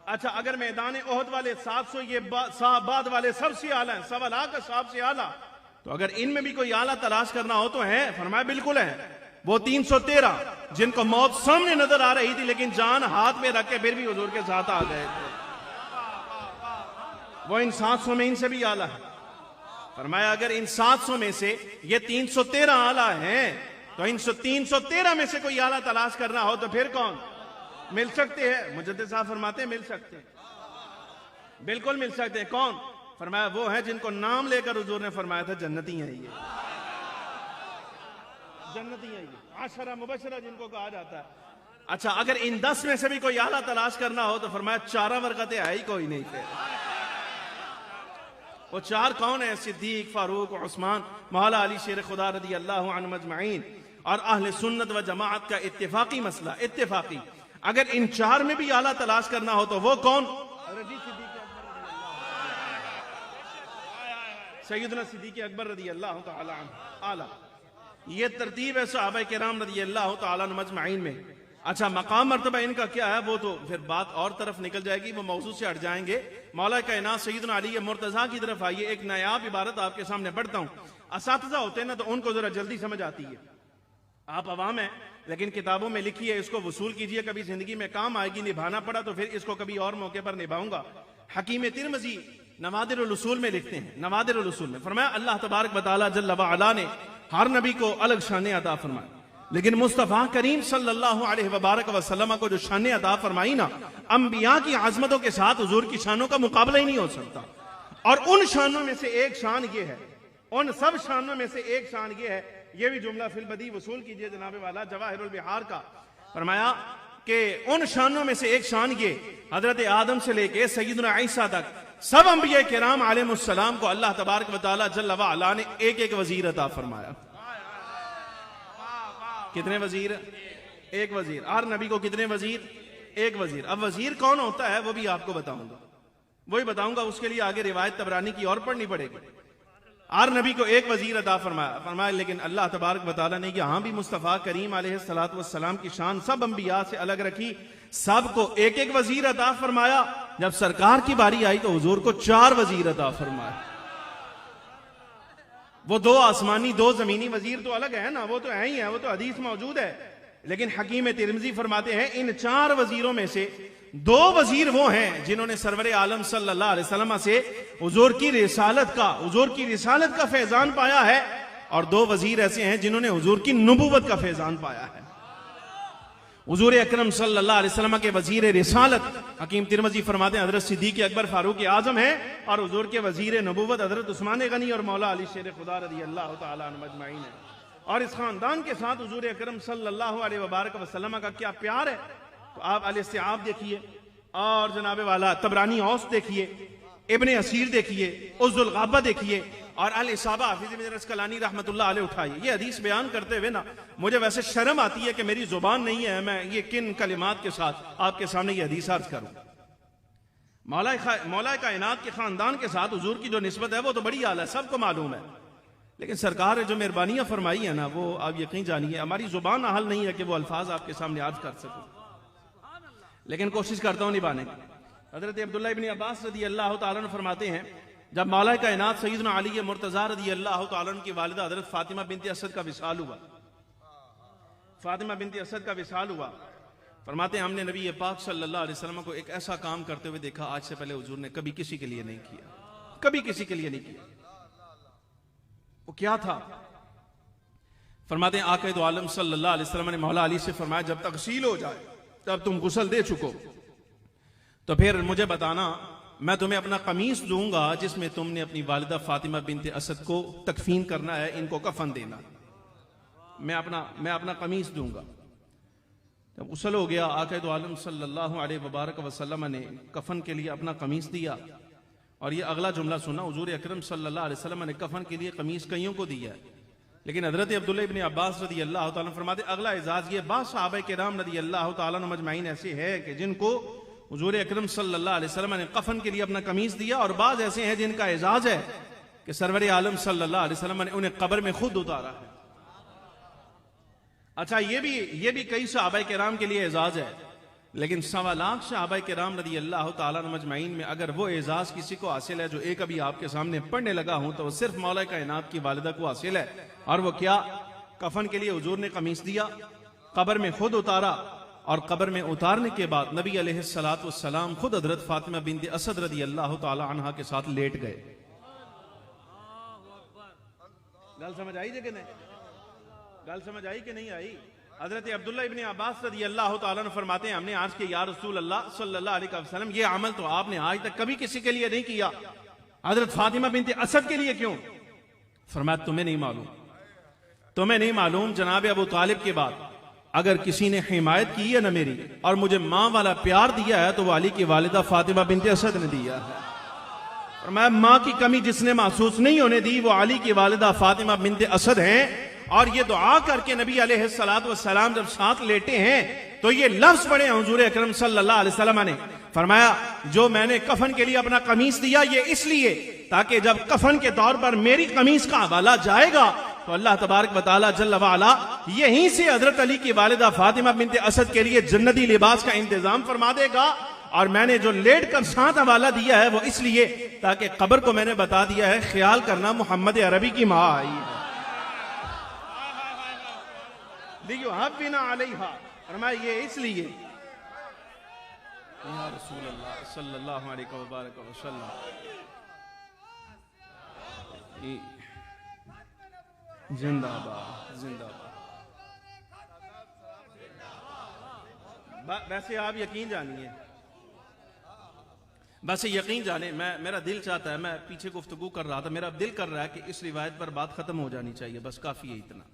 अच्छा, अगर मैदान ओहद वाले 700 ये बाद वाले सबसे आला है, 1.25 लाख साहब से आला, तो अगर इनमें भी कोई आला तलाश करना हो तो है। फरमाया बिल्कुल है। वो 313 जिनको मौत सामने नजर आ रही थी लेकिन जान हाथ में रख के फिर भी हुजूर के साथ आ गए थे, वो इन 700 में इनसे भी आला है। फरमाया अगर इन 700 में से ये 313 आला हैं तो इन 313 में से कोई आला तलाश करना हो तो फिर कौन? मिल सकते हैं। मुजद्दिद साहब फरमाते हैं मिल सकते हैं, बिल्कुल मिल सकते हैं। कौन? फरमाया वो है जिनको नाम लेकर हुजूर ने फरमाया था जन्नती हैं, ये जन्नती हैं, ये आशरा मुबशरा जिनको कहा जाता है। अच्छा, अगर इन 10 में से भी कोई आला तलाश करना हो तो फरमाया 4 वरकतें है ही कोई नहीं थे। वो 4 कौन है? सिद्दीक, फारूक, उस्मान, मौला अली शेर खुदा रदी अल्लाह अन्हुम अजमईन और अहले सुन्नत व जमाअत का इत्तेफाकी मसला, इत्तेफाकी। अगर इन 4 में भी आला तलाश करना हो तो वो कौन? सैयदना सिद्दीक़ अकबर रदी अल्लाह तआला अन्हु आला। ये तरतीब है सहाबा किराम रदी अल्लाह तआला अन्हुम अजमईन में। अच्छा, मकाम मर्तबा इनका क्या है वो तो फिर बात और तरफ निकल जाएगी, वो मौजू से हट जाएंगे। मौला कायनात सैयदना अली मुर्तज़ा की तरफ आइए। एक नायाब इबारत आपके सामने पढ़ता हूँ। असातिज़ा होते हैं ना तो उनको जरा जल्दी समझ आती है, आप अवाम हैं, लेकिन किताबों में लिखी है, इसको वसूल कीजिए, कभी जिंदगी में काम आएगी। निभाना पड़ा तो फिर इसको कभी और मौके पर निभाऊंगा। हकीम तिरमिज़ी नवादिरुल उसूल में लिखते हैं, नवादिरुल उसूल में फरमाया अल्लाह तबारक व तआला जल्ल व अला ने हर नबी को अलग शान अता फरमाई, लेकिन मुस्तफ़ा करीम सल्लल्लाहु अलैहि वबारक वसल्लम को जो शान अता फरमाई ना, अंबिया की आजमतों के साथ हुजूर की शानों का मुकाबला ही नहीं हो सकता। और उन शानों में से एक शान ये है, उन सब शानों में से एक शान ये है, ये भी जुमला फिल बदी वसूल कीजिए जनाबे वाला जवाहिरुल बिहार का। फरमाया कि उन शानों में से एक शान ये, हजरत आदम से लेके सय्यदना ईसा तक सब अंबिया किराम अलैहिमुस्सलाम को अल्लाह तबारक व तआला जल्ल व अला ने एक एक वजीर अता फरमाया। कितने वजीर? एक वजीर। हर नबी को कितने वजीर? एक वजीर। अब वजीर कौन होता है वो भी आपको बताऊंगा, वही बताऊंगा। उसके लिए आगे रिवायत तबरानी की और पढ़नी पड़ेगी। हर नबी को एक वजीर अता फरमाया, लेकिन अल्लाह तबारक व तआला ने यहां भी मुस्तफ़ा करीम अलैहिस्सलातु वस्सलाम की शान सब अंबिया से अलग रखी, सबको एक एक वजीर अता फरमाया। जब सरकार की बारी आई तो हुजूर को 4 वजीर अता फरमाया। वो 2 आसमानी 2 जमीनी वजीर तो अलग है ना, वो तो है ही है, वो तो हदीस मौजूद है। लेकिन हकीम तिरमिज़ी फरमाते हैं इन 4 वजीरों में से 2 वजीर वो हैं जिन्होंने सरवरे आलम सल्लल्लाहु अलैहि वसल्लम से हुजूर की रिसालत का फैजान पाया है, और 2 वजीर ऐसे हैं जिन्होंने हुजूर की नबूवत का फैजान पाया है। हुजूर अकरम सल्लल्लाहु अलैहि वसल्लम के वजीर रिसालत हकीम तिरमिज़ी फरमाते हैं हजरत सिद्दीक़ अकबर फारूक आजम है, और हुजूर के वजीर नबूवत हजरत उस्मान गनी और मौला अली शेर खुदा रज़ी अल्लाह तआला अन्हु अजमईन है। और इस खानदान के साथ हुजूर अकरम सल्लल्लाहु अलैहि वसल्लम का क्या प्यार है। तो आप अल-इस्तिआब देखिए, और जनाबे वाला तबरानी औस देखिए, इब्ने असीर देखिए, उज़्ज़ुल गाबा देखिए, और अल-इसाबा हाफिज़ इब्न अस्क़लानी रहमतुल्लाह अलैह उठाइए। ये हदीस बयान करते हुए ना मुझे वैसे शर्म आती है कि मेरी जुबान नहीं है, मैं ये किन कलिमात के साथ आपके सामने ये हदीस अर्ज करूं। मौला कायनात के खानदान के साथ हुजूर की जो निस्बत है वो तो बड़ी आला है, सबको मालूम है। लेकिन सरकार ने जो मेहरबानियां फरमाई है ना, वो आप यकीन जानिए हमारी जुबान अहल नहीं है कि वो अल्फाज आपके सामने अर्ज कर सकूं, लेकिन कोशिश करता हूं निभाने की। हजरत अब्दुल्लाह इब्न अब्बास रज़ी अल्लाह तआला अन्हु फरमाते हैं जब मौला कायनात सय्यदना अली मुर्तज़ा रज़ी अल्लाह तआला अन्हु की वालिदा हजरत फातिमा बिनत असद का विसाल हुआ, फातिमा बिनत असद का विसाल हुआ, फरमाते हैं हमने नबी पाक सल्लल्लाहु अलैहि वसल्लम को एक ऐसा काम करते हुए देखा आज से पहले हुजूर ने कभी किसी के लिए नहीं किया, कभी किसी के लिए नहीं किया। वो क्या था? फरमाते हैं आक़ा दो आलम सल्लल्लाहु अलैहि वसल्लम ने मौला अली से फरमाया जब तग़सील हो जाए, तब तुम गुस्ल दे चुको, तो फिर मुझे बताना, मैं तुम्हें अपना कमीज दूंगा जिसमें तुमने अपनी वालिदा फातिमा बिनत असद को तकफीन करना है, इनको कफन देना, मैं अपना कमीज दूंगा। जब गुस्ल हो गया, आक़ा दो आलम सल्लल्लाहु अलैहि वसल्लम ने कफन के लिए अपना कमीज दिया, और ये अगला जुमला सुना, हुजूर अकरम सल्लल्लाहु अलैहि वसल्लम ने कफन के लिए कमीज कईयों को दिया है, लेकिन हजरत अब्दुल्लाह इब्न अब्बास रज़ी अल्लाह तआला फरमाते अगला एजाज ये बात सहाबा किराम रज़ी अल्लाह तआला मजमाइन ऐसे है कि जिनको हुजूर अकरम सल्लल्लाहु अलैहि वसल्लम ने कफन के लिए अपना कमीज दिया, और बाज ऐसे हैं जिनका एजाज है कि सरवर आलम सल्लल्लाहु अलैहि वसल्लम ने उन्हें कब्र में खुद उतारा है। अच्छा, ये भी कई सहाबा किराम के लिए एजाज है, लेकिन 1.25 लाख सहाबा किराम रज़ी अल्लाह तआला मजमाइन में अगर वो एजाज किसी को हासिल है जो एक अभी आपके सामने पढ़ने लगा हूं, तो वो सिर्फ मौला कायनात की वालिदा को हासिल है। और वो क्या? कफन के लिए हुजूर ने कमीज दिया, कब्र में खुद उतारा, और कब्र में उतारने के बाद नबी अलैहिस्सलातु वस्सलाम खुद हजरत फातिमा बिनत असद रज़ी अल्लाह तआला अन्हा के साथ लेट गए। गल समझ आई कि नहीं? गल समझ आई कि नहीं आई? हजरत अब्दुल्लाह इब्न अब्बास रज़ी अल्लाह तआला अन्हु फरमाते हैं हमने आज के या रसूल अल्लाह सल्लल्लाहु अलैहि वसल्लम ये अमल तो आपने आज तक कभी किसी के लिए नहीं किया, हजरत फातिमा बिनत असद के लिए क्यों? फरमाया तुम्हें नहीं मालूम जनाब अबू तालिब के बाद अगर किसी ने हिमायत की है ना मेरी, और मुझे माँ वाला प्यार दिया है, तो वो अली की वालिदा फातिमा बिनत असद ने दिया है। और मैं माँ की कमी जिसने महसूस नहीं होने दी वो अली की वालिदा फातिमा बिनत असद हैं। और ये दुआ करके नबी अलैहिस्सलातु वस्सलाम जब साथ लेटे हैं तो ये लफ्ज पढ़े हुजूर अकरम सल्लल्लाहु अलैहि वसल्लम ने, फरमाया जो मैंने कफन के लिए अपना कमीज दिया ये इसलिए ताकि जब कफन के तौर पर मेरी कमीज का हवाला जाएगा तो अल्लाह तबारक व तआला जल्ल व अला यहीं से हजरत अली की वालिदा फातिमा बिन्त असद के लिए जन्नती लिबास का इंतजाम फरमा देगा। और मैंने जो लेट कर 7 हवाला दिया है वो इसलिए ताकि कब्र को मैंने बता दिया है, ख्याल करना मोहम्मद अरबी की माँ आई फरमाया ये इसलिए या रसूल अल्लाह सल्लल्लाहु अलैहि वसल्लम। जिंदाबाद जिंदाबाद। वैसे आप यकीन जानिए, बस यकीन जाने, मेरा दिल चाहता है, मैं पीछे गुफ्तगू कर रहा था, मेरा दिल कर रहा है कि इस रिवायत पर बात खत्म हो जानी चाहिए, बस काफी है इतना।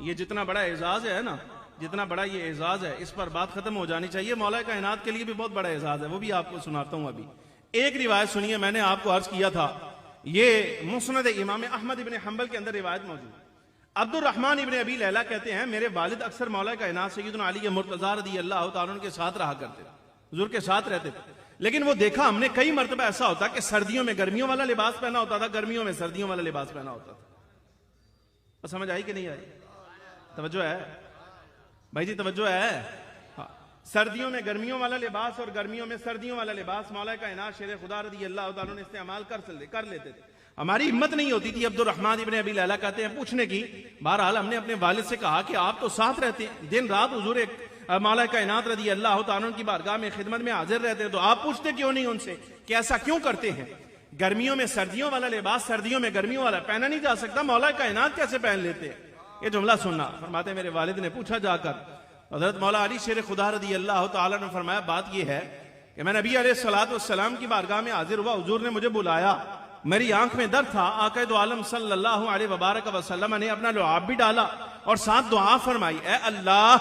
ये जितना बड़ा एजाज है ना, जितना बड़ा ये एजाज है, इस पर बात खत्म हो जानी चाहिए। मौला कायनात के लिए भी बहुत बड़ा एजाज है, वो भी आपको सुनाता हूं। अभी एक रिवायत सुनिए, मैंने आपको अर्ज किया था, ये मुस्नद इमाम अहमद इब्न हंबल के अंदर रिवायत मौजूद। अब्दुर रहमान इब्न अबी लैला कहते हैं, मेरे वालिद अक्सर मौला कायनात सय्यदना अली मुर्तज़ा रज़ियल्लाहु तआला अन्हु के साथ रहा करते थे, हुजूर के साथ रहते थे। लेकिन वो देखा हमने कई मरतबा ऐसा होता कि सर्दियों में गर्मियों वाला लिबास पहना होता था, गर्मियों में सर्दियों वाला लिबास पहना होता था। तो समझ आई कि नहीं आई? तवज्जो है भाई जी, तवज्जो है। हाँ, सर्दियों में गर्मियों वाला लिबास और गर्मियों में सर्दियों वाला लिबास मौला कायनात शेर खुदा रज़ियल्लाहु तआला अन्हु इस्तेमाल कर लेते थे। हमारी हिम्मत नहीं होती थी, अब्दुर रहमान इब्न अबी लैला कहते हैं, पूछने की। बहरहाल हमने अपने वालिद से कहा कि आप तो साथ रहते हैं, दिन रात हुजूर मौला कायनात रज़ियल्लाहु तआला अन्हु की बारगाह में खिदमत में हाजिर रहते हैं, तो आप पूछते क्यों नहीं उनसे कि ऐसा क्यों करते हैं? गर्मियों में सर्दियों वाला लिबास सर्दियों में गर्मियों वाला पहना नहीं जा सकता, मौला कायनात कैसे पहन लेते हैं? ये जुमला सुनना। फरमाते मेरे वालिद ने पूछा जाकर, हज़रत मौला अली शेर खुदा रज़ियल्लाहु तआला अन्हु ने फरमाया, बात यह है कि मैं नबी अलैहिस्सलातु वस्सलाम की बारगाह में हाजिर हुआ, हुजूर ने मुझे बुलाया, मेरी आंख में दर्द था, आक़ा दो आलम सल्लल्लाहु अलैहि वसल्लम ने अपना लुआब भी डाला और साथ दुआ फरमाई, ए अल्लाह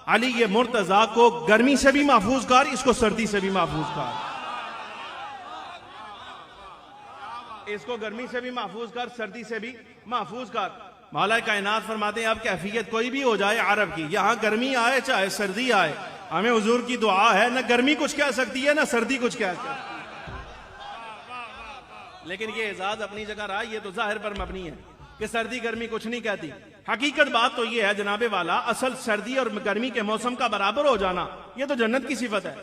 अली ये मुर्तजा को गर्मी से भी महफूज कर, इसको सर्दी से भी महफूज कर, इसको गर्मी से भी महफूज कर, सर्दी से भी महफूज कर। मौला कायनात फरमाते हैं, अब कैफियत कोई भी हो जाए अरब की, यहां गर्मी आए चाहे सर्दी आए, हमें हुजूर की दुआ है, ना गर्मी कुछ कह सकती है ना सर्दी कुछ कह सकती है। लेकिन ये एजाज अपनी जगह रहा, ये तो जाहिर पर मबनी है कि सर्दी गर्मी कुछ नहीं कहती। हकीकत बात तो ये है जनाबे वाला, असल सर्दी और गर्मी के मौसम का बराबर हो जाना ये तो जन्नत की सिफत है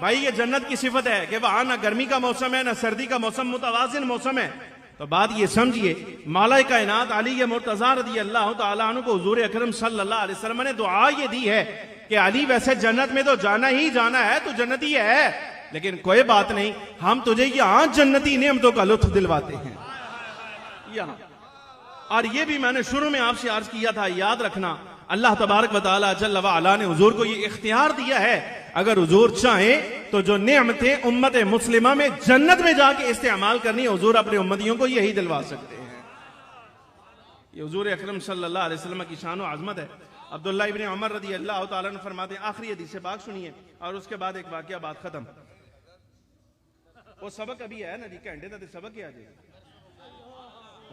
भाई, ये जन्नत की सिफत है कि वहां ना गर्मी का मौसम है ना सर्दी का मौसम, मुतवाजिन मौसम है। तो बात ये समझिए, मौला कायनात अली मुर्तज़ा रज़ियल्लाहु तआला अन्हु को हुजूर अकरम सल्लल्लाहु अलैहि वसल्लम ने दुआ ये दी है कि अली वैसे जन्नत में तो जाना ही जाना है, तो जन्नती है, लेकिन कोई बात नहीं, हम तुझे यहां जन्नती नेमतों का लुत्फ दिलवाते हैं यहां। और ये भी मैंने शुरू में आपसे अर्ज किया था, याद रखना, अल्लाह तबारक व तआला जल्ल व अला ने हुजूर को ये इख्तियार दिया है, अगर हुजूर चाहे तो जो नेमतें उम्मत मुस्लिमा में जन्नत में जाके इस्तेमाल करनी है, हुजूर अपने उम्मतियों को यही दिलवा सकते हैं। ये हुजूर अकरम सल्लल्लाहु अलैहि वसल्लम की शान और आजमत है। अब्दुल्लाह इब्न उमर रज़ियल्लाहु तआला अन्हु फरमाते हैं, आखिरी हदीस से पाक सुनिए और उसके बाद एक वाकया, बात खत्म। वो सबक अभी है ना जी, घंटे तक सबक ही आ जाए,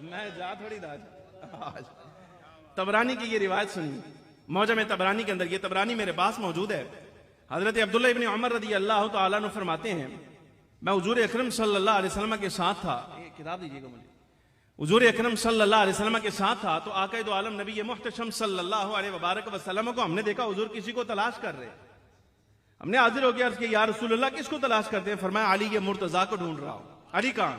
मैं जा थोड़ी दाज। तबरानी की ये रिवायत सुनिए, मौजम तबरानी के अंदर, ये तबरानी मेरे पास मौजूद है। हजरत अब्दुल्लाह इब्न उमर रज़ियल्लाहु तआला अन्हु फरमाते हैं, मैं हुजूर अकरम सल्लल्लाहु अलैहि वसल्लम के साथ था, एक किताब दीजिएगा मुझे, हुजूर अकरम सल्लल्लाहु अलैहि वसल्लम के साथ था, तो आक़ा दो आलम नबी मुहतशम सल्लल्लाहु अलैहि वसल्लम को हमने देखा हुजूर किसी को तलाश कर रहे। हमने हाजिर हो गया, अर्ज़ किया, या रसूलल्लाह किसको तलाश करते हैं? फरमाया, अली ये मुर्तज़ा को ढूंढ रहा हूं। अली कहां?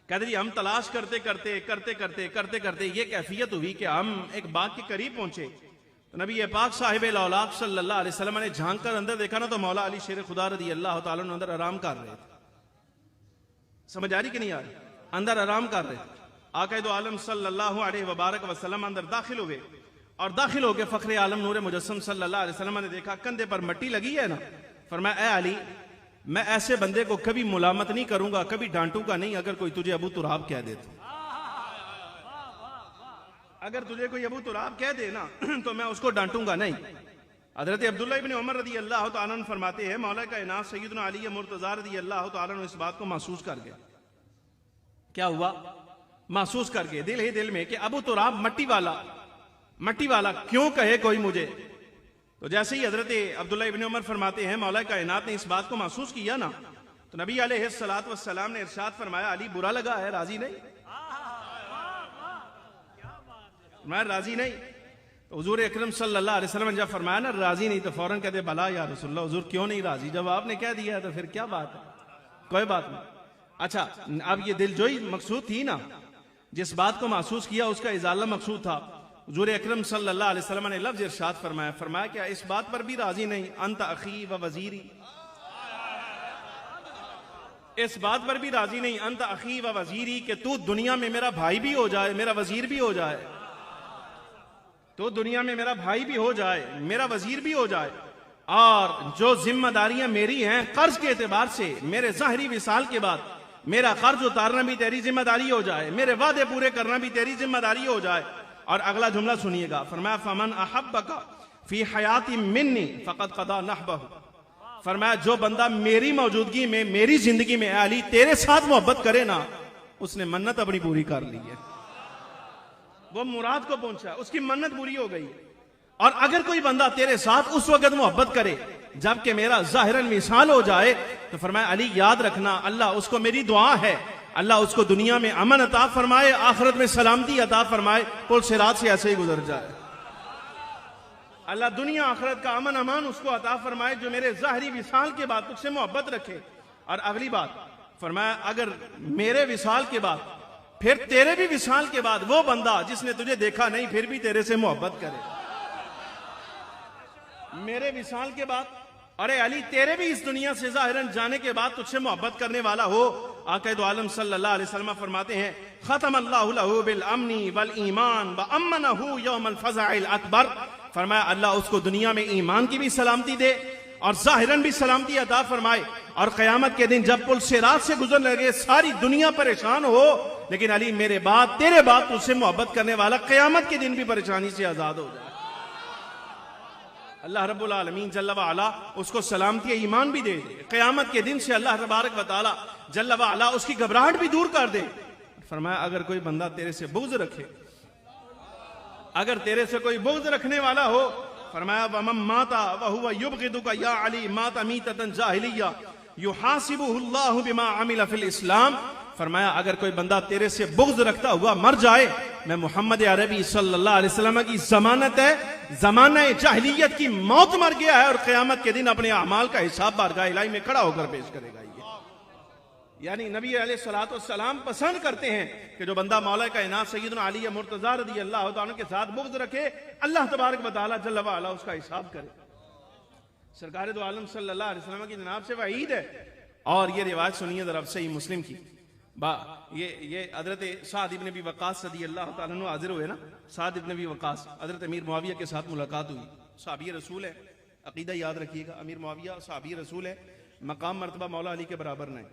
कहते जी हम तलाश करते करते करते करते करते करते ये कैफियत हुई कि हम एक बाग के करीब पहुंचे, तो नबी पाक साहिब औलाद सल्लल्लाहु अलैहि वसल्लम ने झांक कर अंदर देखा ना, तो मौला अली शेर खुदा रज़ियल्लाहु तआला अन्हु अंदर आराम कर रहे थे। समझ आ रही कि नहीं आ रही? अंदर आराम कर रहे थे। आक़ा दो आलम सल्लल्लाहु अलैहि वसल्लम अंदर दाखिल हुए और दाखिल होकर फखरे आलम नूर मुजस्सम सल्लल्लाहु अलैहि वसल्लम ने देखा कंधे पर मट्टी लगी है ना, फरमाया, ए अली, मैं ऐसे बंदे को कभी मुलामत नहीं करूंगा, कभी डांटूंगा नहीं अगर कोई तुझे अबू तुराब कह दे। अगर तुझे कोई अबू तुराब कह दे ना तो मैं उसको डांटूंगा नहीं। हजरत अब्दुल्लाह इब्न उमर रज़ियल्लाहु तआला अन्हु फरमाते हैं, मौला कायनात सय्यदना अली मुर्तज़ा रज़ियल्लाहु तआला अन्हु इस बात को महसूस कर गए। क्या हुआ? महसूस कर गए दिल ही दिल में कि अबू तुराब मट्टी वाला क्यों कहे कोई मुझे। तो जैसे ही हजरत अब्दुल्लाह इब्न उमर फरमाते हैं, मौला कायनात ने इस बात को महसूस किया ना, तो नबी अलैहिस्सलातु वस्सलाम ने इरशाद फरमाया, अली बुरा लगा है, राजी नहीं? मैं राजी नहीं। तो हुजूर अकरम सल्लल्लाहु अलैहि वसल्लम ने जब फरमाया ना राजी नहीं, तो फौरन कहते भला या रसूलल्लाह, हुजूर क्यों नहीं राजी? जब आपने कह दिया तो फिर क्या बात है, कोई बात नहीं। अच्छा, अब ये दिलजोई मकसूद थी ना, जिस बात को महसूस किया उसका इजाला मकसूद था। हुजूर अकरम सल्लल्लाहु अलैहि वसल्लम ने लफ्ज़ इरशाद फरमाया, फरमाया क्या इस बात पर भी राजी नहीं, अंत अखी व वजीरी, इस बात पर भी राजी नहीं, अंत अखी व वजीरी, कि तू दुनिया में मेरा भाई भी हो जाए, मेरा वजीर भी हो जाए, तो दुनिया में मेरा भाई भी हो जाए, मेरा वजीर भी हो जाए, और जो जिम्मेदारियां मेरी हैं कर्ज के एतबार से, मेरे ज़ाहिरी विसाल के बाद मेरा कर्ज उतारना भी तेरी जिम्मेदारी हो जाए, मेरे वादे पूरे करना भी तेरी जिम्मेदारी हो जाए। और अगला जुमला सुनिएगा, फरमाया फमन अहब्बका फी हयाती मिन्नी फकद कदा नहबहु, फरमाया जो बंदा मेरी मौजूदगी में, मेरी जिंदगी में अली तेरे साथ मोहब्बत करे ना, उसने मन्नत अपनी पूरी कर ली है, वो मुराद को पहुंचा, उसकी मन्नत पूरी हो गई। और अगर कोई बंदा तेरे साथ उस वक्त मोहब्बत करे जबकि मेरा जाहिरन मिसाल हो जाए, तो फरमाया अली याद रखना, अल्लाह उसको, मेरी दुआ है अल्लाह उसको दुनिया में अमन अता फरमाए, आखिरत में सलामती अता फरमाए, पुल सिरात से ऐसे ही गुजर जाए। अल्लाह दुनिया आखिरत का अमन अमान उसको अता फरमाए जो मेरे ज़ाहिरी विसाल के बाद तुझसे मोहब्बत रखे। और अगली बात फरमाया, अगर मेरे विसाल के बाद फिर तेरे भी विसाल के बाद वो बंदा जिसने तुझे देखा नहीं फिर भी तेरे से मोहब्बत करे, मेरे विसाल के बाद, अरे अली तेरे भी इस दुनिया से ज़ाहिरन जाने के बाद तुझसे मोहब्बत करने वाला हो। आक़ाए दो आलम सल्लल्लाहु अलैहि वसल्लम फरमाते हैं, ख़तमल्लाहु लहू बिल अमनी वल ईमान व अम्मनहु यौमल फ़ज़ाइल अकबर, फरमाया अल्लाह उसको दुनिया में ईमान की भी सलामती दे और ज़ाहिरन भी सलामती अता फरमाए, और क़यामत के दिन जब पुल सिरात से गुजर लगे सारी दुनिया परेशान हो, लेकिन अली मेरे बाद तेरे बाद तुझसे मोहब्बत करने वाला क़यामत के दिन भी परेशानी से आज़ाद हो जाए। अल्लाह रब्बुल आलमीन जल्ल व अला उसको सलामती ईमान भी दे दे, क़यामत के दिन से अल्लाह तबारक व तआला जल्ल व अला उसकी घबराहट भी दूर कर दे। फरमाया अगर कोई बंदा तेरे से बुग़्ज़ रखे, अगर तेरे से कोई बुग़्ज़ रखने वाला हो, फरमाया वमन माता व हुवा युबग़िदुका या अली माता मीततन जाहिलिया युहासिबुहुल्लाहु बिमा अमिला फिल इस्लाम, फरमाया अगर कोई बंदा तेरे से बुग़्ज़ रखता हुआ मर जाए, मैं मोहम्मद अरबी सल्लल्लाहु अलैहि वसल्लम की जमानत है, जमाना जाहिलियत की मौत मर गया है और क़यामत के दिन अपने अमाल का हिसाब बारगाह इलाही में खड़ा होकर पेश करेगा। ये यानी नबी अलैहिस्सलातु वस्सलाम पसंद करते हैं कि जो बंदा मौला कायनात सय्यदना अली मुर्तज़ा रज़ियल्लाहु तआला के साथ बुग़्ज़ रखे, अल्लाह तबारक व तआला जल्ल व अला उसका हिसाब करे। सरकार दो आलम सल्लल्लाहु अलैहि वसल्लम की जनाब से वईद है। और ये रिवायत सुनिए जरा सही मुस्लिम की, ये हजरत साद इब्न अबी वक्कास रज़ियल्लाहु तआला अन्हु हाजिर हुए ना, साद इब्न अबी वक्कास हजरत अमीर मुआविया के साथ मुलाकात हुई, सहाबी रसूल है, अकीदा याद रखिएगा, अमीर मुआविया सहाबी रसूल है, मकाम मर्तबा मौला अली के बराबर नहीं।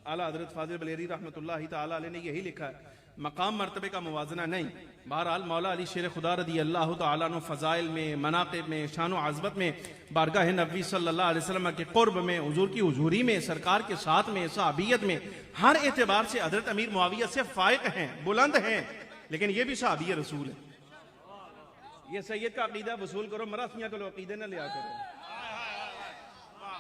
आला हजरत फाजिल बलेरी रहमतुल्लाहि तआला अलैह ने यही लिखा है, मकाम मर्तबे का मुवाजना नहीं। बहरहाल मौला अली शेर खुदा रज़ियल्लाहु तआला अन्हु फ़ज़ाइल में, मनाक़िब में, शान व आज़मत में, बारगाह नबी सल्लल्लाहु अलैहि वसल्लम के क़ुर्ब में, हुज़ूर की हुज़ूरी में, सरकार के साथ में, सहाबियत में, हर एतबार से हज़रत अमीर मुआविया से फ़ाइक़ हैं, बुलंद हैं, लेकिन ये भी सहाबी रसूल है। ये सैयद का अक़ीदा वसूल करो, मरासियाँ को अक़ीदे न लिया करो,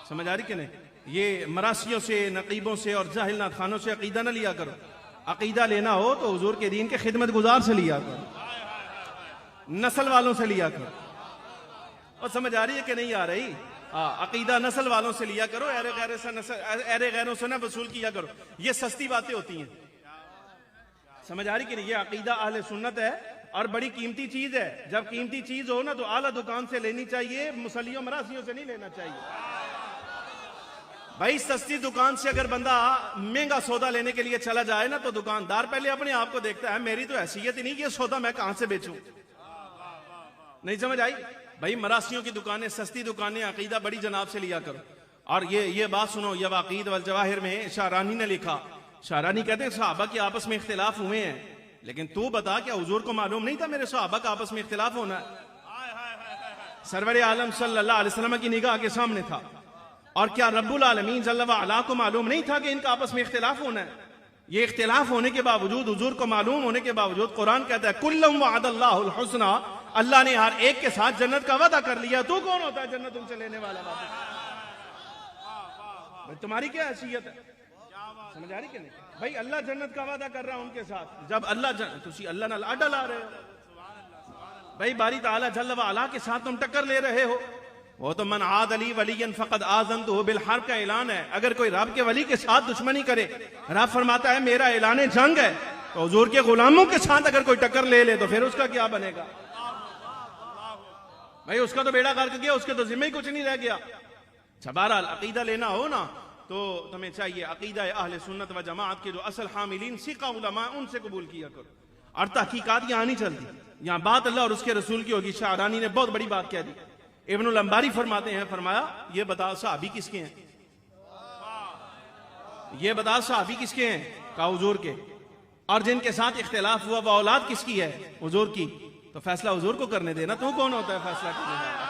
समझ आ रही कि नहीं? ये मरासियों से, नकीबों से और जाहिल नात खानों से अक़ीदा न लिया करो। अक़ीदा लेना हो तो हुज़ूर के दीन के खिदमत गुजार से लिया करो, नस्ल वालों से लिया करो। और समझ आ रही है कि नहीं आ रही? अक़ीदा नस्ल वालों से लिया करो, ऐरे गैरों से ना वसूल किया करो, ये सस्ती बातें होती हैं। समझ आ रही कि नहीं? ये अक़ीदा अहले सुन्नत है और बड़ी कीमती चीज है। जब कीमती चीज हो ना तो आला दुकान से लेनी चाहिए, मुसल्लियों मरासियों से नहीं लेना चाहिए। भाई सस्ती दुकान से अगर बंदा महंगा सौदा लेने के लिए चला जाए ना तो दुकानदार पहले अपने आप को देखता है, मेरी तो हैसियत ही नहीं कि ये सौदा मैं कहां से बेचूं। नहीं समझ आई? भाई मरासियों की दुकानें, सस्ती दुकानें, अकीदा बड़ी जनाब से लिया करो। और ये बात सुनो, ये वाक़ीद वल जवाहिर में शाहरानी ने लिखा, शाहरानी कहते हैं सहाबा के आपस में इख्तिलाफ हुए हैं, लेकिन तू बता क्या हुजूर को मालूम नहीं था मेरे सहाबा का आपस में इख्तिलाफ होना है? सरवर आलम सल्लल्लाहु अलैहि वसल्लम की निगाह के सामने था। और क्या रब्बुल आलमीन जल्ल व अला को मालूम नहीं था कि इनका आपस में इख्तिलाफ होना है? ये इख्तिलाफ होने के बावजूद, हुजूर को मालूम होने के बावजूद, कुरान कहता है कुल्लुम वअदल्लाहुल हुस्ना, अल्लाह ने हर एक के साथ जन्नत का वादा कर लिया। तू कौन होता है जन्नत उनसे लेने वाला? भाई तुम्हारी क्या हैसियत है? समझ आ रही कि नहीं? भाई अल्लाह जन्नत का वादा कर रहा है उनके साथ। जब अल्लाह तुसी अल्लाह नाल आडा ला रहे हो, भाई बारी ताला जल्ल व अला के साथ तुम टक्कर ले रहे हो। वो तो मन आद अली वलियन फकद आज़नतुहु बिल हर्ब का ऐलान है। अगर कोई रब के वली के साथ दुश्मनी करे, रब फरमाता है मेरा ऐलान जंग है, तो हुजूर के गुलामों के साथ अगर कोई टक्कर ले ले तो फिर उसका क्या बनेगा? भाई उसका तो बेड़ा गर्क गया, उसके तो जिम्मे ही कुछ नहीं रह गया। बहरहाल अकीदा लेना हो ना तो तुम्हें चाहिए अकीदा अहले सुन्नत व जमात के जो असल हामिलीन सिका उलमा उनसे कबूल किया करो। और तहकीकात यहाँ नहीं चलती, यहाँ बात अल्लाह और उसके रसूल की होगी। शाहरानी ने बहुत बड़ी बात कह दी। इब्नुल अंबारी फरमाते हैं, फरमाया ये बता सहाबी किसके हैं, ये बता सहाबी किसके हैं? कहा हुजूर के। और जिनके साथ इख्तिलाफ हुआ वो औलाद किसकी है? हुजूर की। तो फैसला हुजूर को करने देना, तू कौन होता है फैसला करने वाला?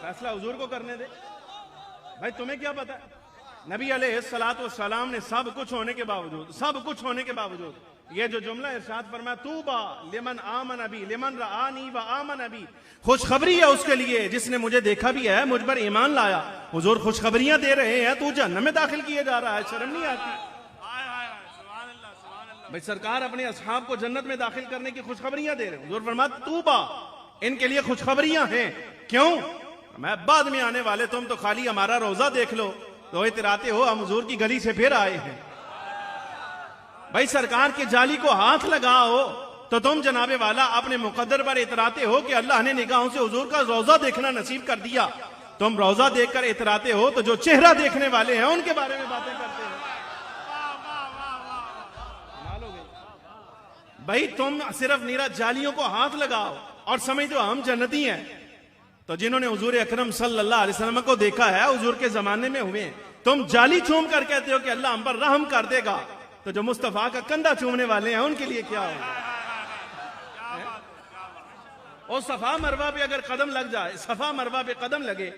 फैसला हुजूर को करने दे। भाई तुम्हें क्या पता? नबी अलैहिस्सलातु वस्सलाम ने सब कुछ होने के बावजूद ये जो जुमला इरशाद फरमाया, तूबा लिमन आमन अबी लिमन रआनी व आमन अबी, खुशखबरी है उसके लिए जिसने मुझे देखा भी है, मुझ पर ईमान लाया। हुजूर खुशखबरियां दे रहे हैं, तू जहन्नम में दाखिल किए जा रहा है, शर्म नहीं आती? भाई सरकार अपने असहाब को जन्नत में दाखिल करने की खुशखबरियां दे रहे हैं। हुजूर फरमाते तूबा, इनके लिए खुशखबरियां हैं। क्यों? मैं बाद में आने वाले, तुम तो खाली हमारा रोजा देख लो तो इतराते हो हम हुजूर की गली से फिर आए हैं। भाई सरकार के जाली को हाथ लगाओ तो तुम जनाबे वाला अपने मुकद्दर पर इतराते हो कि अल्लाह ने निगाहों से हुजूर का रोजा देखना नसीब कर दिया। तुम रोजा देखकर इतराते हो तो जो चेहरा देखने वाले हैं उनके बारे में बातें करते हो। भाई तुम सिर्फ नीरा जालियों को हाथ लगाओ और समझो हम जन्नती हैं। तो जिन्होंने हुजूर अकरम सल्लल्लाहु अलैहि वसल्लम को देखा है, हुजूर के जमाने में हुए, तुम जाली चूम कर कहते हो कि अल्लाह हम पर रहम कर देगा, तो जो मुस्तफा का कंधा चूमने वाले हैं उनके लिए क्या होगा? और सफा मरवा पे अगर कदम लग जाए, सफा मरवा पे कदम लगे,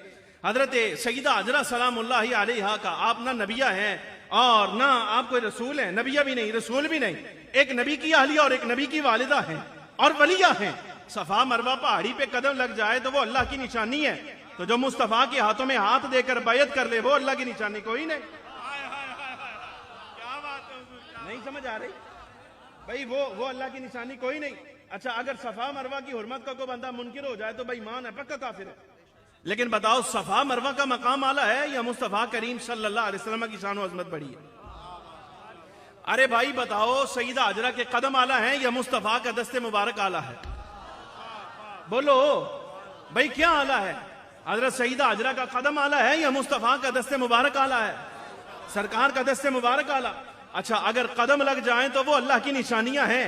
हजरत सईदा हजरा सलामुल्लाहि अलैहा का, आप ना नबिया हैं और ना आप कोई रसूल हैं, नबिया भी नहीं रसूल भी नहीं, एक नबी की अहलिया और एक नबी की वालिदा हैं और वलिया हैं। सफा मरवा पहाड़ी पे कदम लग जाए तो वो अल्लाह की निशानी है। तो जो मुस्तफा के हाथों में हाथ देकर बैयत कर ले वो अल्लाह की निशानी कोई नहीं। नहीं समझ आ रही भाई? वो अल्लाह की निशानी कोई नहीं। अच्छा अगर सफा मरवा की हुर्मत का कोई बंदा मुनकिर हो जाए तो बेईमान है, पक्का काफिर है। लेकिन बताओ सफा मरवा का मकाम आला है या मुस्तफा करीम सल्लल्लाहु अलैहि वसल्लम की शान व अज़मत बड़ी है? अरे भाई बताओ सईदा हजरा के कदम आला है या मुस्तफा का दस्ते मुबारक आला है? बोलो भाई क्या आला है? हजरत सईदा हजरा का कदम आला है या मुस्तफा का दस्ते मुबारक आला है? सरकार का दस्ते मुबारक आला। अच्छा अगर कदम लग जाएं तो वो अल्लाह की निशानियां हैं,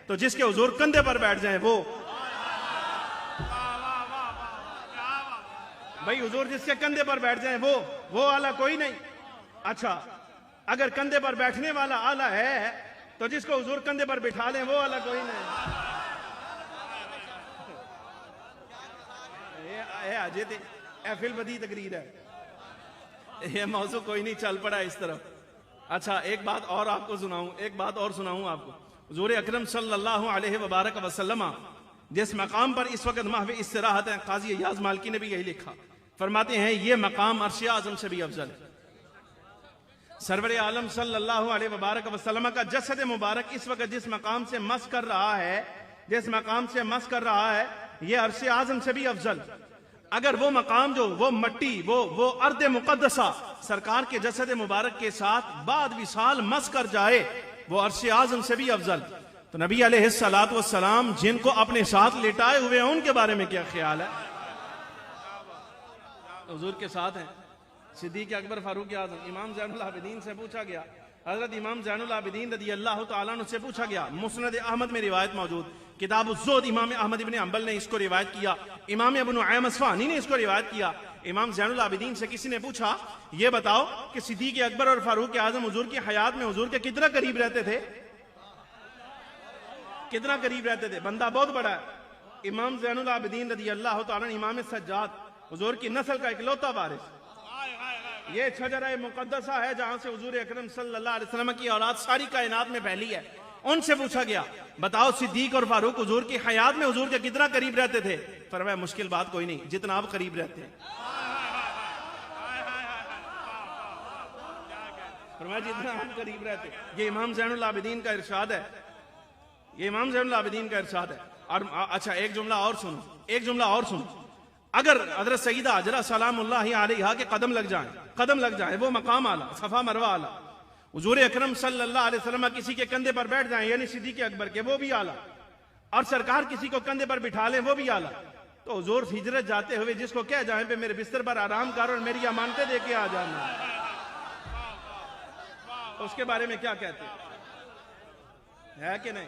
तो जिसके हुजूर कंधे पर बैठ जाएं वो भाई हुजूर जिसके कंधे पर बैठ जाएं वो आला कोई नहीं। अच्छा अगर कंधे पर बैठने वाला आला है तो जिसको हुजूर कंधे पर बिठा लें वो आला कोई नहीं। अजय फिल बदी तकरीर है, ये मौजू कोई नहीं चल पड़ा इस तरफ। अच्छा एक बात और आपको सुनाऊं आपको। हुजूर अकरम सल्लल्लाहु अलैहि वसल्लम जिस मकाम पर इस वक्त महव इस्तराहत है, काजी अय्याज मालकी ने भी यही लिखा, फरमाते हैं ये मकाम अर्श आज़म से भी अफजल है। सरवर आलम सल्लल्लाहु अलैहि वसल्लम का जसद मुबारक इस वक्त जिस मकाम से मस कर रहा है ये अर्श आज़म से भी अफजल। अगर वो मकाम जो वो मट्टी वो अर्द मुकद्दसा सरकार के जसद मुबारक के साथ बाद विसाल मस कर जाए वो अर्श आज़म से भी अफजल। तो नबी अलैहिस्सलातु वस्सलाम जिनको अपने साथ लिटाए हुए हैं उनके बारे में क्या ख्याल है? हुजूर के साथ हैं सिद्दीक़ अकबर फारूक आज़म। इमाम ज़ैनुल आबिदीन से पूछा गया, हजरत इमाम ज़ैनुल आबिदीन रज़ी अल्लाह तआला अन्हु से पूछा गया, मुस्नद अहमद में रिवायत मौजूद, किताबुज़्ज़ुहद इमाम अहमद इब्न हंबल ने इसको रिवायत किया, इमाम अबू नुअयम अस्फ़हानी ने इसको रिवायत किया। इमाम ज़ैनुल आबिदीन से किसी ने पूछा ये बताओ कि सिद्दीक़ अकबर और फारूक आज़म हुजूर की हयात में हुजूर के कितना करीब रहते थे? कितना करीब रहते थे? बंदा बहुत बड़ा है। इमाम ज़ैनुल आबिदीन रज़ी अल्लाह तआला इमाम सज्जाद हुजूर की नस्ल का इकलौता वारिस। ये शजरा मुकद्दसा है जहां से हुजूर अकरम सल्लल्लाहु अलैहि वसल्लम की औलाद सारी कायनात में फैली है। उनसे पूछा गया बताओ सिद्दीक और फारूक हुजूर की हयात में हुजूर के कितना करीब रहते थे? फरमाया मुश्किल बात कोई नहीं, जितना आप करीब रहते हैं। फरमाया जितना हम करीब रहते। ये इमाम ज़ैनुल आबिदीन का इरशाद है, ये इमाम ज़ैनुल आबिदीन का इरशाद है। और अच्छा एक जुमला और सुनो, एक जुमला और सुनो। अगर हज़रत सईदा हजरा सलामुल्लाहि अलैहा के कदम लग जाए, वो मकाम आला, सफा मरवा आला, हुजूर अकरम सल्लल्लाहु अलैहि वसल्लम किसी के कंधे पर बैठ जाएं, यानी सिद्दीक़ अकबर के, वो भी आला, और सरकार किसी को कंधे पर बिठा लें, वो भी आला। तो हुजूर हिजरत जाते हुए जिसको कह जाए पे मेरे बिस्तर पर आराम कर और मेरी अमानतें दे के आ जाना, तो उसके बारे में क्या कहते है कि नहीं?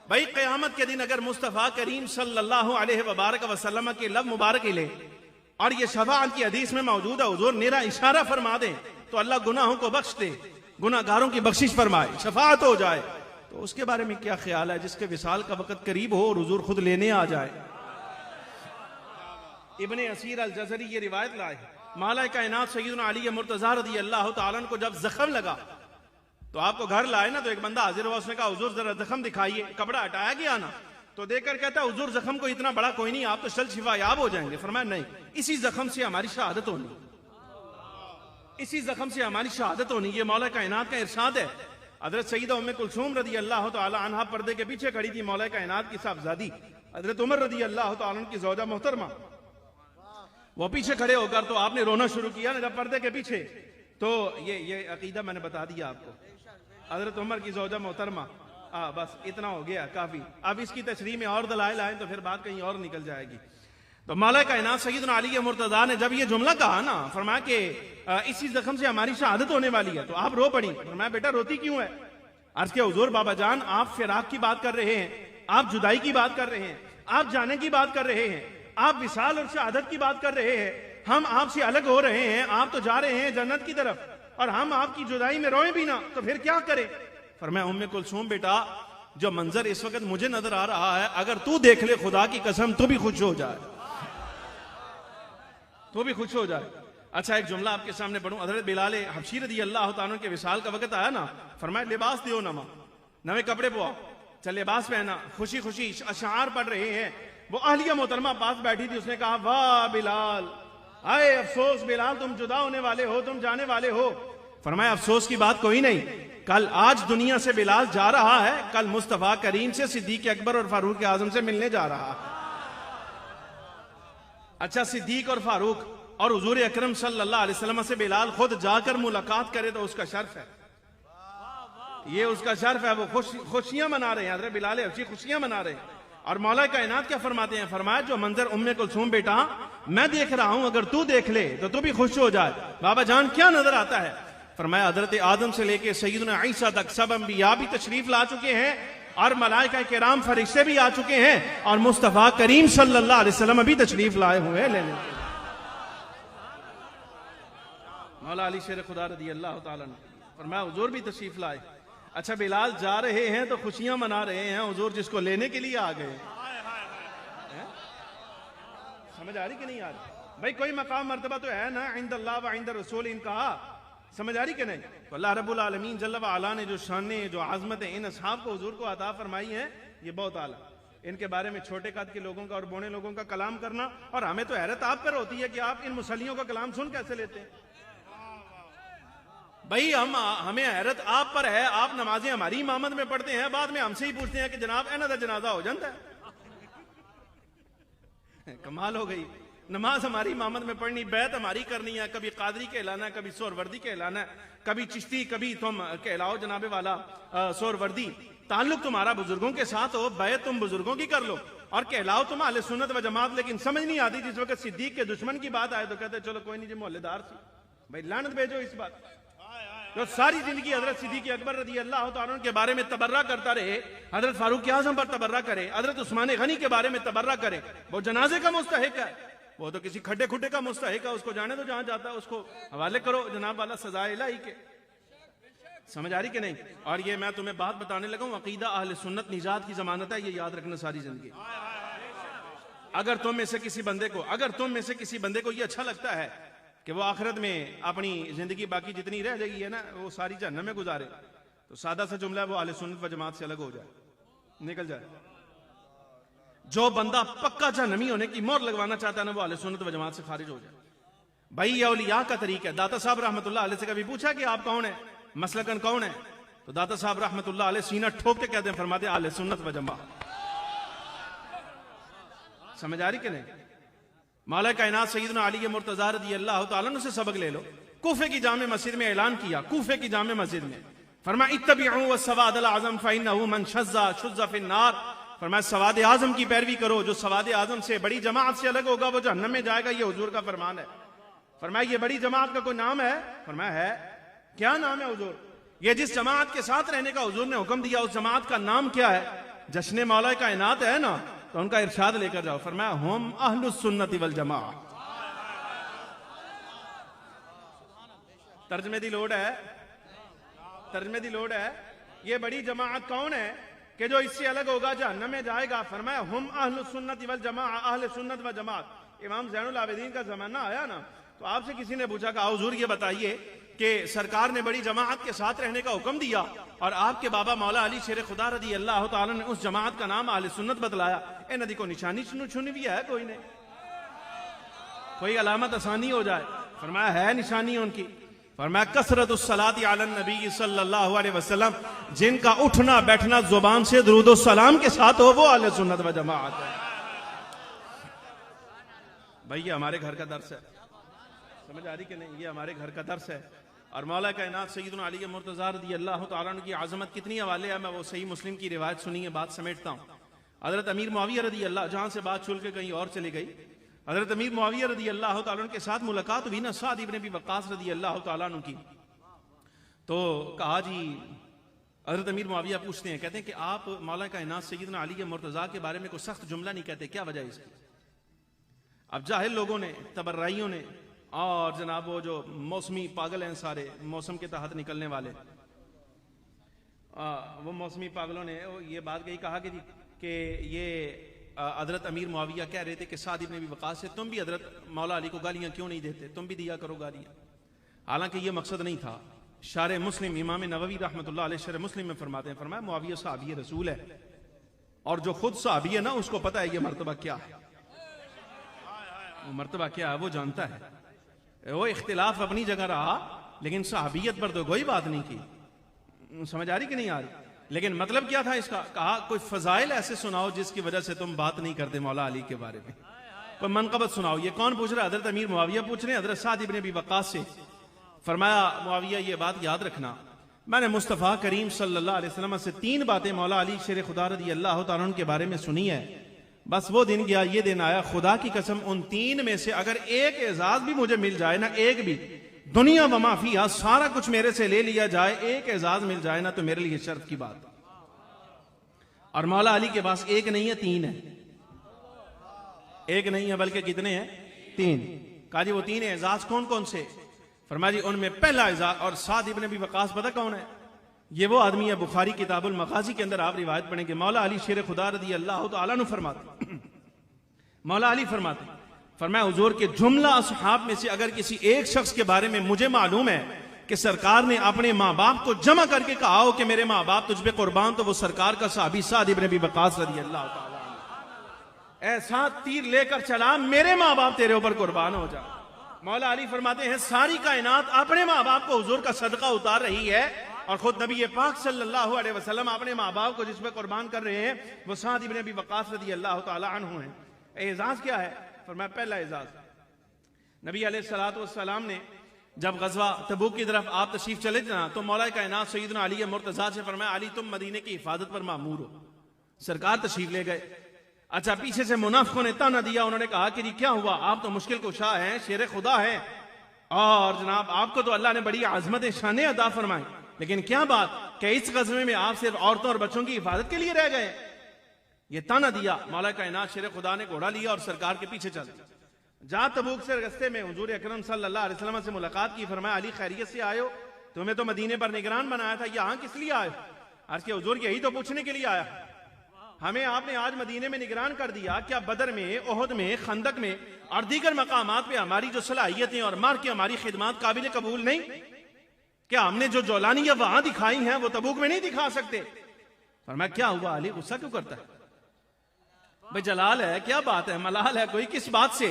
भाई क़यामत के दिन अगर मुस्तफ़ा करीम सल्लल्लाहु अलैहि वसल्लम के लब मुबारक ले और ये शफाअत की हदीस में मौजूद है, हुजूर मेरा इशारा फरमा दें तो अल्लाह गुनाहों को बख्श दे, गुनाहगारों की बख्शिश फरमाए, शफाअत हो जाए, तो उसके बारे में क्या ख्याल है जिसके विसाल का वक्त करीब हो और हुजूर खुद लेने आ जाए? इब्ने असीर अल जज़री ये रिवायत लाए, माला कायनात सय्यदना अली मुर्तज़ा रज़ियल्लाहु ताला को जब जख्म लगा तो आपको घर लाए ना, तो एक बंदा हाजिर हुआ, उसने कहा हुजूर जरा जख्म दिखाइए, कपड़ा हटाया गया ना, तो देखकर कहता है हुजूर जख्म को इतना बड़ा कोई नहीं, आप तो शल शिफायाब हो जाएंगे। फरमाया नहीं, इसी जख्म से हमारी शहादत होनी, इसी जख्म से हमारी शहादत होनी। ये मौला कायनात का इरशाद है। हजरत सईदा उम्मे कुलसूम रज़ियल्लाहु ताला अन्हा पर्दे के पीछे खड़ी थी, मौला कायनात की साहबजादी हजरत उमर रज़ियल्लाहु ताला की ज़ौजा मोहतरमा, वो पीछे खड़े होकर तो आपने रोना शुरू किया ना जब पर्दे के पीछे, तो ये अकीदा मैंने बता दिया आपको। हजरत उमर की ज़ौजा मोहतरमा, बस इतना हो गया काफी। अब इसकी तशरीह में और दलाइल आए तो फिर बात कहीं और निकल जाएगी। तो मौला कायनात सय्यदना अली मुर्तज़ा ने जब ये जुमला कहा ना, फरमाया कि इसी जख्म से हमारी शहादत होने वाली है, तो आप रो पड़ी। फरमाया बेटा रोती क्यों है? अर्ज़ किया हुजूर बाबा जान आप फिराक की बात कर रहे हैं, आप जुदाई की बात कर रहे हैं, आप जाने की बात कर रहे हैं, आप विसाल और शहादत की बात कर रहे हैं, हम आपसे अलग हो रहे हैं, आप तो जा रहे हैं जन्नत की तरफ और हम आपकी जुदाई में रोए भी ना, तो फिर क्या करें? फरमाया उम्मे कुलसूम बेटा जो मंजर इस वक्त मुझे नजर आ रहा है, अगर तू देख ले खुदा की कसम तो भी खुश हो जाए, तो भी खुश हो जाए। अच्छा एक जुमला आपके सामने पढ़ूं। हजरत बिलाल हबशी रज़ियल्लाहु ताला के विसाल का वक्त आया ना, फरमाया लिबास दियो नमा, नवे कपड़े पवाओ, चल लिबास पहना, खुशी खुशी अशार पढ़ रहे हैं। वो अहलिया मोहतरमा पास बैठी थी, उसने कहा वाह बिलाल, आए अफसोस बिलाल तुम जुदा होने वाले हो, तुम जाने वाले हो। फरमाया अफसोस की बात कोई नहीं, कल आज दुनिया से बिलाल जा रहा है, कल मुस्तफा करीम से सिद्दीक अकबर और फारूक आजम से मिलने जा रहा है। अच्छा सिद्दीक और फारूक और हुजूर अकरम सल्लल्लाहु अलैहि वसल्लम से बिलाल खुद जाकर मुलाकात करे तो उसका शर्फ है, ये उसका शर्फ है। वो खुशियां मना रहे हैं, हज़रत बिलाल हबशी खुशियां मना रहे हैं। और मौला कायनात क्या फरमाते हैं? फरमाया जो मंजर उम्मे कुलसूम बेटा मैं देख रहा हूं, अगर तू देख ले तो तू भी खुश हो जाए। बाबा जान क्या नजर आता है? फरमाया हजरत आदम से लेके सैयदना ईसा तक सब अंबिया भी तशरीफ ला चुके हैं और मलाइका किराम फरिश्ते भी आ चुके हैं और मुस्तफा करीम सल्लल्लाहु अलैहि वसल्लम भी तशरीफ लाए हुए हैं लेने। मौला अली शेर खुदा रज़ियल्लाहु ताला फरमाया हुजूर भी तशरीफ लाए। अच्छा बिलाल जा रहे हैं तो खुशियां मना रहे हैं, हुजूर जिसको लेने के लिए आ गए। समझ आ रही कि नहीं आ रही? भाई कोई मकाम मर्तबा तो है ना, इंद अल्लाह व इंद रसूल इनका, समझ आ रही कि नहीं? तो अल्लाह रब्बुल आलमीन जल्ल व अला ने जो शाने जो आजमत इन असहाब को हुजूर को अता फरमाई है, ये बहुत आला। इनके बारे में छोटे कद के लोगों का और बौने लोगों का कलाम करना, और हमें तो हैरत आप पर होती है कि आप इन मुसल्लियों का कलाम सुन कैसे लेते हैं। भाई हमें हैरत आप पर है, आप नमाजें हमारी इमामत में पढ़ते हैं, बाद में हमसे ही पूछते हैं कि जनाब एना दा जनाजा हो जाता है। कमाल हो गई। नमाज हमारी इमामत में पढ़नी, बैत हमारी करनी है, कभी कादरी कहलाना है, कभी सोरवर्दी कहलाना है, कभी चिश्ती, कभी तुम कहलाओ जनाबे वाला सोरवर्दी। ताल्लुक तुम्हारा बुजुर्गों के साथ हो, बैत तुम बुजुर्गों की कर लो और कहलाओ तुम अहले सुन्नत व जमात। लेकिन समझ नहीं आती जिस वक्त सिद्दीक के दुश्मन की बात आए तो कहते चलो कोई नहीं जी मोहल्लेदार सी। भाई लानत भेजो इस बात। तो सारी जिंदगी हजरत सिद्दीक अकबर रज़ियल्लाहु ताला के बारे में तबर्रा करता रहे, हजरत फारूक आज़म पर तबर्रा करे, हजरत उस्मान गनी के बारे में तबर्रा करे। वो जनाजे का मुस्तहिक है, वो तो किसी खड्डे खुड्डे का मुस्तहिक है, उसको जाने दो जहां जाता है, उसको हवाले करो जनाब वाला सजाए इलाही के। समझ आ रही कि नहीं? और ये मैं तुम्हें बात बताने लगा हूं, अकीदा अहले सुन्नत निजात की जमानत है, ये याद रखना सारी जिंदगी। अगर तुम में से किसी बंदे को ये अच्छा लगता है कि वो आखिरत में अपनी जिंदगी बाकी जितनी रह जाएगी है ना वो सारी जहन्नम में गुजारे, तो सादा सा जुमला है वो अहले सुन्नत व जमात से अलग हो जाए, निकल जाए। जो बंदा पक्का जहन्नमी होने की मोहर लगवाना चाहता है ना वो अहले सुन्नत व जमात से खारिज हो जाए। भाई ये औलिया का तरीका है। दाता साहब रहमतुल्लाह अलैह से कभी पूछा कि आप कौन है? मसलकन कौन है? तो दाता साहब रहमतुल्लाह अलैह सीना ठोक के कहते हैं, फरमाते अहले सुन्नत व जमात। समझ आ रही कि नहीं? मौला कायनात सैयदना अली मुर्तज़ा रज़ियल्लाहु तआला अन्हु से सबक ले लो। कूफे की जामे मस्जिद में ऐलान किया, कूफे की जामे मस्जिद में फरमाया इत्तबिउ वस्सवाद अल आज़म फइन्नहु मन शज़्ज़ा शुज़्ज़ फिन्नार। फरमाया सवाद आज़म की पैरवी करो, जो सवाद आज़म से बड़ी जमात से अलग होगा वो जहन्नम में जाएगा। ये हुजूर का फरमान है। फरमाया ये बड़ी जमात का कोई नाम है? फरमाया है। क्या नाम है हुजूर? ये जिस जमात के साथ रहने का हुजूर ने हुक्म दिया उस जमात का नाम क्या है? जश्न मौला कायनात है ना, तो उनका इरशाद लेकर जाओ। फरमाया हम अहलुस सुन्नति वल जमा। तर्जमे दी लोड है, तर्जमे दी लोड है। ये बड़ी जमात कौन है कि जो इससे अलग होगा जहन्नम में जाएगा? फरमाया हम अहलुस सुन्नति वल जमा, अहले सुन्नत व जमात। इमाम ज़ैनुल आबिदीन का जमाना आया ना, तो आपसे किसी ने पूछा कि हुजूर ये बताइए कि सरकार ने बड़ी जमात के साथ रहने का हुक्म दिया और आपके बाबा मौला अली शेर खुदा रज़ी अल्लाह तआला ने उस जमात का नाम अहले सुन्नत बतलाया। ए नदी को निशानी चुनी भी है कोई ने? कोई अलामत आसानी हो जाए? फरमाया है निशानी उनकी। फरमाया कसरतुस सलाती अलन नबी सल्लल्लाहु अलैहि वसल्लम, जिनका उठना बैठना जुबान से दुरूद सलाम के साथ हो वो अहले सुन्नत व जमात है। भाई ये हमारे घर का दर्स है। समझ आ रही कि नहीं? ये हमारे घर का दर्स है। और मौला कायनात सैयदना अली मुर्तज़ा रज़ियल्लाहु तआला अन्हु की आज़मत कितनी हवाले है। मैं वो सही मुस्लिम की रिवायत सुनिए, बात समेटता हूँ। हज़रत अमीर मुआविया रज़ियल्लाह, जहाँ से बात चुल के कहीं और चली गई, हज़रत अमीर मुआविया रज़ियल्लाहु तआला अन्हु के साथ मुलाकात हुई ना साद इब्न अबी वक्कास रज़ियल्लाहु तआला अन्हु की। तो कहा जी, हज़रत अमीर मुआविया पूछते हैं, कहते हैं कि आप मौला कायनात सैयदना अली मुर्तज़ा के बारे में कोई सख्त जुमला नहीं कहते, क्या वजह इसकी? अब जाहिल लोगों ने, तबर्राइयों ने और जनाब वो जो मौसमी पागल हैं सारे, मौसम के तहत निकलने वाले, वो मौसमी पागलों ने ये बात कही, कहा कि ये हजरत अमीर मुआविया कह रहे थे कि साद इब्न अबी वक्कास से तुम भी हजरत मौला अली को गालियां क्यों नहीं देते, तुम भी दिया करो गालियां। हालांकि ये मकसद नहीं था। शारे मुस्लिम इमाम नववी रहमतुल्लाह अलैह शारे मुस्लिम में फरमाते हैं, फरमाया मुआविया सहाबी रसूल है और जो खुद सहाबी है ना उसको पता है ये मर्तबा क्या है, वो मर्तबा क्या है वो जानता है। वो इख्तिलाफ अपनी जगह रहा लेकिन सहाबियत पर तो कोई बात नहीं की। समझ आ रही कि नहीं आ रही? लेकिन मतलब क्या था इसका? कहा कोई फजाइल ऐसे सुनाओ जिसकी वजह से तुम बात नहीं करते मौला अली के बारे में, कोई मनकबत सुनाओ। ये कौन पूछ रहा है? हजरत अमीर मुआविया पूछ रहे हैं हजरत साद इब्न अबी वक्कास से। फरमाया मुआविया ये बात याद रखना, मैंने मुस्तफ़ा करीम सल्लल्लाहु अलैहि वसल्लम से 3 बातें मौला अली शेर खुदा रज़ी अल्लाह तआला अन्हु के बारे में सुनी है। बस वो दिन गया, ये दिन आया, खुदा की कसम उन 3 में से अगर एक एजाज भी मुझे मिल जाए ना, एक भी, दुनिया व माफिया सारा कुछ मेरे से ले लिया जाए, एक एजाज मिल जाए ना, तो मेरे लिए शर्फ की बात। और मौला अली के पास एक नहीं है 3 है, एक नहीं है बल्कि कितने हैं? 3। कहा जी वो 3 एजाज कौन कौन से? फरमाया जी उनमें पहला एजाज, और साद इब्न अबी वक्कास पता कौन है? ये वो आदमी है, बुखारी किताबुल मगाजी के अंदर आप रिवायत पढ़ेंगे, मौला अली शेर खुदा रज़ी अल्लाह तआला अन्हु फरमाते, मौला अली फरमाते, फरमाया हुजूर के जुमला असहाब में से अगर किसी एक शख्स के बारे में मुझे मालूम है कि सरकार ने अपने माँ बाप को जमा करके कहा हो कि मेरे माँ बाप तुझ पे कुर्बान, तो वो सरकार का सहाबी साद इब्न अबी वक्कास रज़ी अल्लाह तआला अन्हु। ऐसा तीर लेकर चला, मेरे माँ बाप तेरे ऊपर कुर्बान हो जा। मौला अली फरमाते हैं सारी कायनात अपने माँ बाप को हुजूर का सदका उतार रही है और खुद नबी पाक सल्लल्लाहु अलैहि वसल्लम अपने माँ बाप को जिस पे कुर्बान कर रहे हैं वो साद इब्न अबी वक्कास रज़ी अल्लाह तआला अन्हु हैं। एजाज क्या है? फरमाया पहला एजाज, नबी अलैहिस्सलातु वस्सलाम ने जब गजवा तबूक की तरफ आप तशरीफ चले थे ना, तो मौला कायनात सैयदना अली मुर्तज़ा से फरमाया अली तुम मदीने की हिफाजत पर मामूर हो। सरकार तशरीफ ले गए। अच्छा, पीछे से मुनाफिकों ने ताना दिया, उन्होंने कहा कि जी क्या हुआ, आप तो मुश्किल कुशा हैं, शेर खुदा हैं और जनाब आपको तो अल्लाह ने बड़ी आजमत शान अदा फरमाई, लेकिन क्या बात कि इस गज़वे में आप सिर्फ औरतों और बच्चों की हिफाजत के लिए रह गए? ये ताना दिया। मौला कायनात शेर खुदा ने घोड़ा लिया और सरकार के पीछे चल दिया। जहां तबूक से रस्ते में हुजूर अकरम सल्लल्लाहु अलैहि वसल्लम से मुलाकात की। फरमाया अली खैरियत से आए हो? तुम्हें तो मदीने पर निगरान बनाया था, यहाँ किस लिए आए? अर्ज़ किया हुजूर यही तो पूछने के लिए आया, हमें आपने आज मदीने में निगरान कर दिया, क्या बदर में, ओहद में, खंदक में और दीगर मकामात पे हमारी जो सलाहियतें और मार की हमारी खिदमत काबिल कबूल नहीं? क्या हमने जो जौलानियां वहां दिखाई हैं वो तबूक में नहीं दिखा सकते? फरमाया क्या हुआ अली, गुस्सा क्यों करता है? भाई जलाल है, क्या बात है, मलाल है कोई, किस बात से?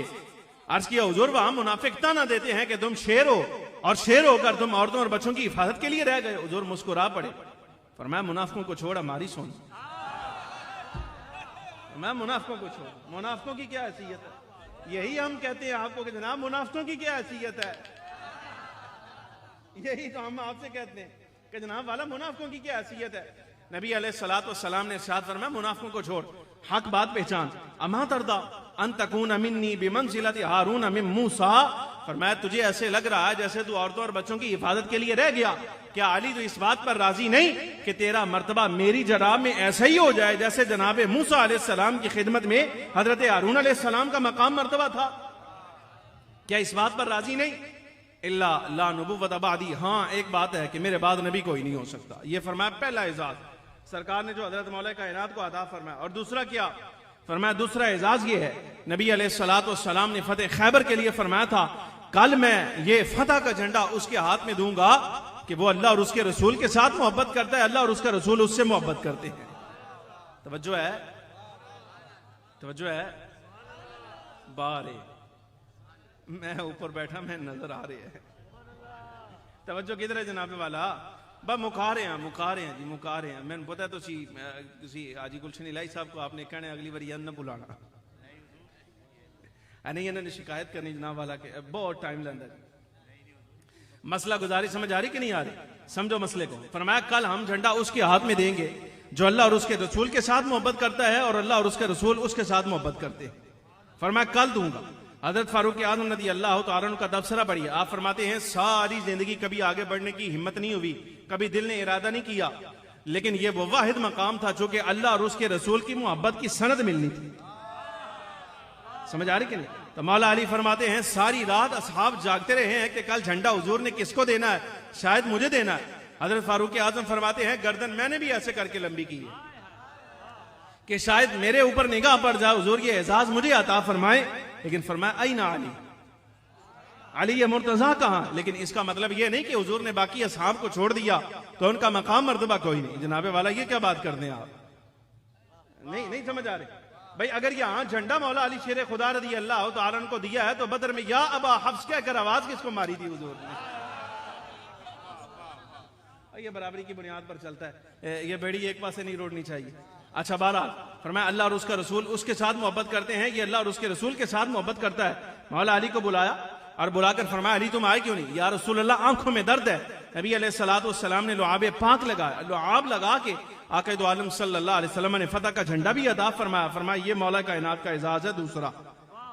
अर्ज किया हुजूर वहां मुनाफिक ताना देते हैं कि तुम शेर हो और शेर होकर तुम औरतों और बच्चों की हिफाजत के लिए रह गए। हुजूर मुस्कुरा पड़े, फरमाया मुनाफिकों को छोड़ हमारी सुन। मैं मुनाफिकों को छोड़, मुनाफिकों की क्या हैसियत है? यही हम कहते हैं आपको कि जनाब मुनाफिकों की क्या हैसियत है। यही तो हम आपसे कहते हैं कि जनाब वाला मुनाफिकों की क्या हैसियत है। नबी अलैहिस्सलातु वस्सलाम ने इरशाद फरमाया मुनाफिकों को छोड़, हक बात पहचान। अमा तरदा अन तकून मिन्नी बिमंज़िलति हारून मिन मूसा। फरमाया तुझे ऐसे लग रहा है जैसे तू औरतों और बच्चों की हिफाजत के लिए रह गया, क्या अली तो इस बात पर राजी नहीं कि तेरा मर्तबा मेरी जनाब में ऐसा ही हो जाए जैसे जनाब मूसा अलैहिस्सलाम की खिदमत में हजरत हारून अलैहिस्सलाम का मकाम मर्तबा था? क्या इस बात पर राजी नहीं? इल्ला ला नबुव्वत बादी, हाँ एक बात है कि मेरे बाद नबी कोई नहीं हो सकता। ये फरमाया पहला एजाज सरकार ने जो हजरत मौला कायनात को अता फरमाया। और दूसरा क्या फरमाया? दूसरा एजाज ये है, नबी अलैहिस्सलातु वस्सलाम ने फतेह खैबर के लिए फरमाया था कल मैं ये फतह का झंडा उसके हाथ में दूंगा कि वो अल्लाह और उसके रसूल के साथ मोहब्बत करता है, अल्लाह और उसका रसूल उससे मोहब्बत करते हैं। तवज्जो है, तवज्जो है। बारे मैं ऊपर बैठा, मैं नजर आ रही है। तवज्जो किधर है जनाब वाला? बस मुका रहे हैं जी, मुका रहे हैं। मैंने पता तो सी हाजी गुलशन इलाही साहब को आपने कहने अगली बार न बुलाना नहीं, इन्होंने शिकायत करनी जनाब वाला के बहुत टाइम लगा। मसला गुजारी समझ आ रही कि नहीं आ रही? समझो मसले को। फरमाया कल हम झंडा उसके हाथ में देंगे जो अल्लाह और उसके रसूल के साथ मोहब्बत करता है और अल्लाह और उसके रसूल उसके साथ मोहब्बत करते हैं। फरमाया कल दूंगा। हजरत फारूक आज़म रज़ी अल्लाह तआला अन्हु का तबसरा पढ़िए। आप फरमाते हैं सारी जिंदगी कभी आगे बढ़ने की हिम्मत नहीं हुई, कभी दिल ने इरादा नहीं किया, लेकिन यह वो वाहिद मकाम था जो कि अल्लाह और उसके रसूल की मोहब्बत की सनद मिलनी थी। समझ आ रही कि नहीं? तो मौला अली फरमाते हैं सारी रात असहाब जागते रहे हैं कि कल झंडा हुजूर ने किसको देना है, शायद मुझे देना है। हजरत फारूक आज़म फरमाते हैं गर्दन मैंने भी ऐसे करके लंबी की है कि शायद मेरे ऊपर निगाह पड़ जाए, हुजूर ये एजाज मुझे अता फरमाए। लेकिन फरमाया अईना अली, अली ये मुर्तजा कहां? लेकिन इसका मतलब ये नहीं कि हुजूर ने बाकी असहाब को छोड़ दिया तो उनका मकाम मर्तबा कोई नहीं। जनाबे वाला ये क्या बात करते हैं आप? नहीं समझ आ रही भाई। अगर यहां झंडा मौला अली शेर खुदा रज़ी अल्लाह तआला को दिया है तो बदर में या अबा हफ्स कहकर आवाज किसको मारी थी हुजूर ने? ये बराबरी की बुनियाद पर चलता है, ये बेड़ी एक पासे नहीं रोड़नी चाहिए। अच्छा बहरहाल फरमाया अल्लाह और उसका रसूल उसके साथ मोहब्बत करते हैं, ये अल्लाह और उसके रसूल के साथ मोहब्बत करता है। मौला अली को बुलाया और बुलाकर फरमाया अली तुम आए क्यों नहीं? या रसूल अल्लाह आंखों में दर्द है। नबी अलैहिस्सलातु वस्सलाम ने लुआब पाक लगाया, लुआब लगा के आक़ा दो आलम सल्लल्लाहु अलैहि वसल्लम ने फतह का झंडा भी अता फरमाया। फरमाया ये मौला कायनात का एजाज है दूसरा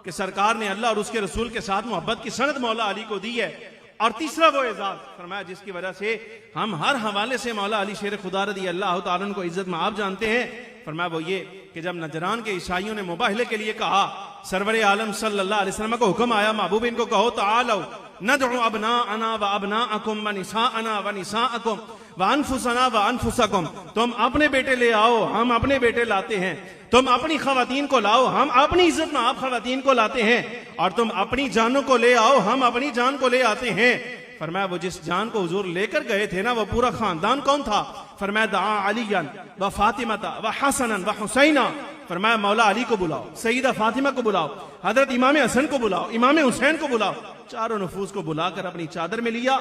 कि सरकार ने अल्लाह और उसके रसूल के साथ मोहब्बत की सनद मौला अली को दी है। और तीसरा वो एजाज फरमाया जिसकी वजह से हम हर हवाले से मौला अली शेर खुदा रज़ी अल्लाह तआला को इज्जत में आप जानते हैं। फरमाया वो ये कि जब नजरान के ईसाइयों ने मुबाहले के लिए कहा, सरवर आलम सल्लल्लाहु अलैहि वसल्लम को हुक्म आया महबूब इनको कहो तालो नदउ अबनाअना व अबनाअकुम व निसाअना व निसाअकुम व अनफुसना व अनफुसकुम, तुम अपने बेटे ले आओ हम अपने बेटे लाते हैं, तुम अपनी खवातीन को लाओ हम अपनी इज्जत में आप खवातीन को लाते हैं, और तुम अपनी जानों को ले आओ हम अपनी जान को ले आते हैं। फरमाया वो जिस जान को हुजूर लेकर गए थे ना वो पूरा खानदान कौन था? फरमाया दआ अलीयन व फातिमता व हसनन व हुसैना। फरमाया मौला अली को बुलाओ, सईदा फातिमा को बुलाओ, हजरत इमाम हसन को बुलाओ, इमाम हुसैन को बुलाओ। चारों नफूस को बुलाकर अपनी चादर में लिया।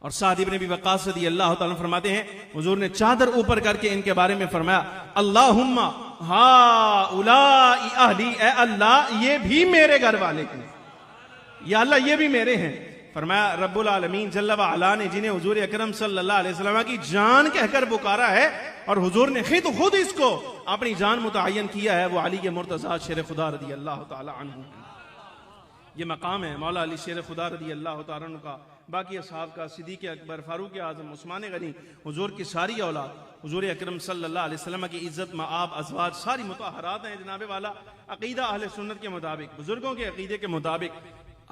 और साद इब्न अबी वक्कास रज़ी अल्लाह तआला फरमाते हैं हुजूर ने चादर ऊपर करके इनके बारे में फरमाया अल्लाहुम्मा हाउलाई अहली, ए अल्लाह ये भी मेरे घर वाले हैं, या अल्लाह ये भी मेरे हैं। फरमाया रब्बुल आलमीन जल्ल व अला ने जिन्हें हुजूर अकरम सल्लल्लाहु अलैहि वसल्लम की जान कहकर पुकारा है और हुजूर ने खुद इसको अपनी जान मुतअय्यन किया है, वो अली के मुर्तज़ा शेर खुदा रज़ी अल्लाह तआला अन्हु। ये मकाम है मौला अली शेर खुदा रज़ी अल्लाह तआला अन्हु का, बाकी असहाब का, सिद्दीक़ अकबर, फारूक आज़म, उस्मान गनी, हुजूर की सारी औलाद, हुजूर अकरम सल्लल्लाहु अलैहि वसल्लम की इज्जत माआब अज़वाज सारी मुतहरात हैं जनाबे वाला। अक़ीदा अहले सुन्नत के मुताबिक, बुजुर्गों के अक़ीदे के मुताबिक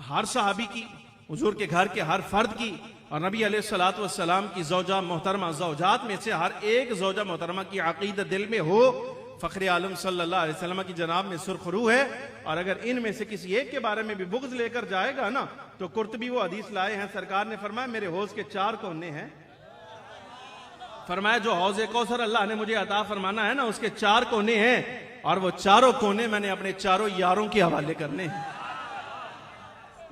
हर सहाबी की, हुजूर के घर के हर फर्द की और नबी अलैहिस्सलातु वस्सलाम की ज़ौजा मोहतरमा ज़ौजात में से हर एक ज़ौजा मोहतरमा की अक़ीदा दिल में हो। फ़ख्र आलम सल्लल्लाहु अलैहि वसल्लम की जनाब में सुरखरू है, और अगर इनमें से किसी एक के बारे में भी बुग़्ज़ लेकर जाएगा ना तो कुर्तबी वो हदीस लाए हैं, सरकार ने फरमाया मेरे हौज़ के 4 कोने हैं। फरमाया जो हौज़े कौसर अल्लाह ने मुझे अता फरमाना है ना उसके 4 कोने हैं, और वो चारों कोने मैंने अपने चारों यारों के हवाले करने हैं।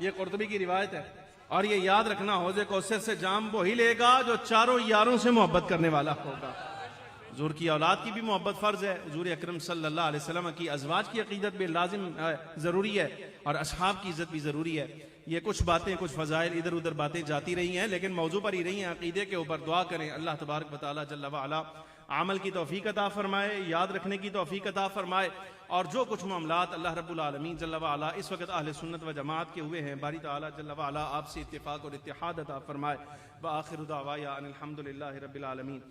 ये कुर्तुबी की रिवायत है। और ये याद रखना, हौज़े कौसर से जाम वही लेगा जो चारों यारों से मोहब्बत करने वाला होगा। हुजूर की औलाद की भी मोहब्बत फ़र्ज है। हुजूर अकरम सल्लल्लाहु अलैहि वसल्लम की अज़वाज की अक़ीदत भी लाजिम ज़रूरी है और असहाब की इज़्ज़त भी ज़रूरी है। ये कुछ बातें, कुछ फ़ज़ाइल इधर उधर बातें जाती रही हैं, लेकिन मौजू पर ही रही हैं। अक़ीदे के ऊपर दुआ करें, अल्लाह तबारक व तआला जल्ल व अला अमल की तौफीक अता फरमाए, याद रखने की तौफीक अता फरमाए। और जो कुछ मामलात अल्लाह रब्बुल आलमीन जल्ल व अला इस वक्त अहले सुन्नत व जमात के हुए हैं, बारी ताला जल्ल व अला आपसे इत्तिफाक और इत्तिहाद अता फरमाए। व आखिरु दावाया अनिल हम्दुलिल्लाहि रब्बिल आलमीन।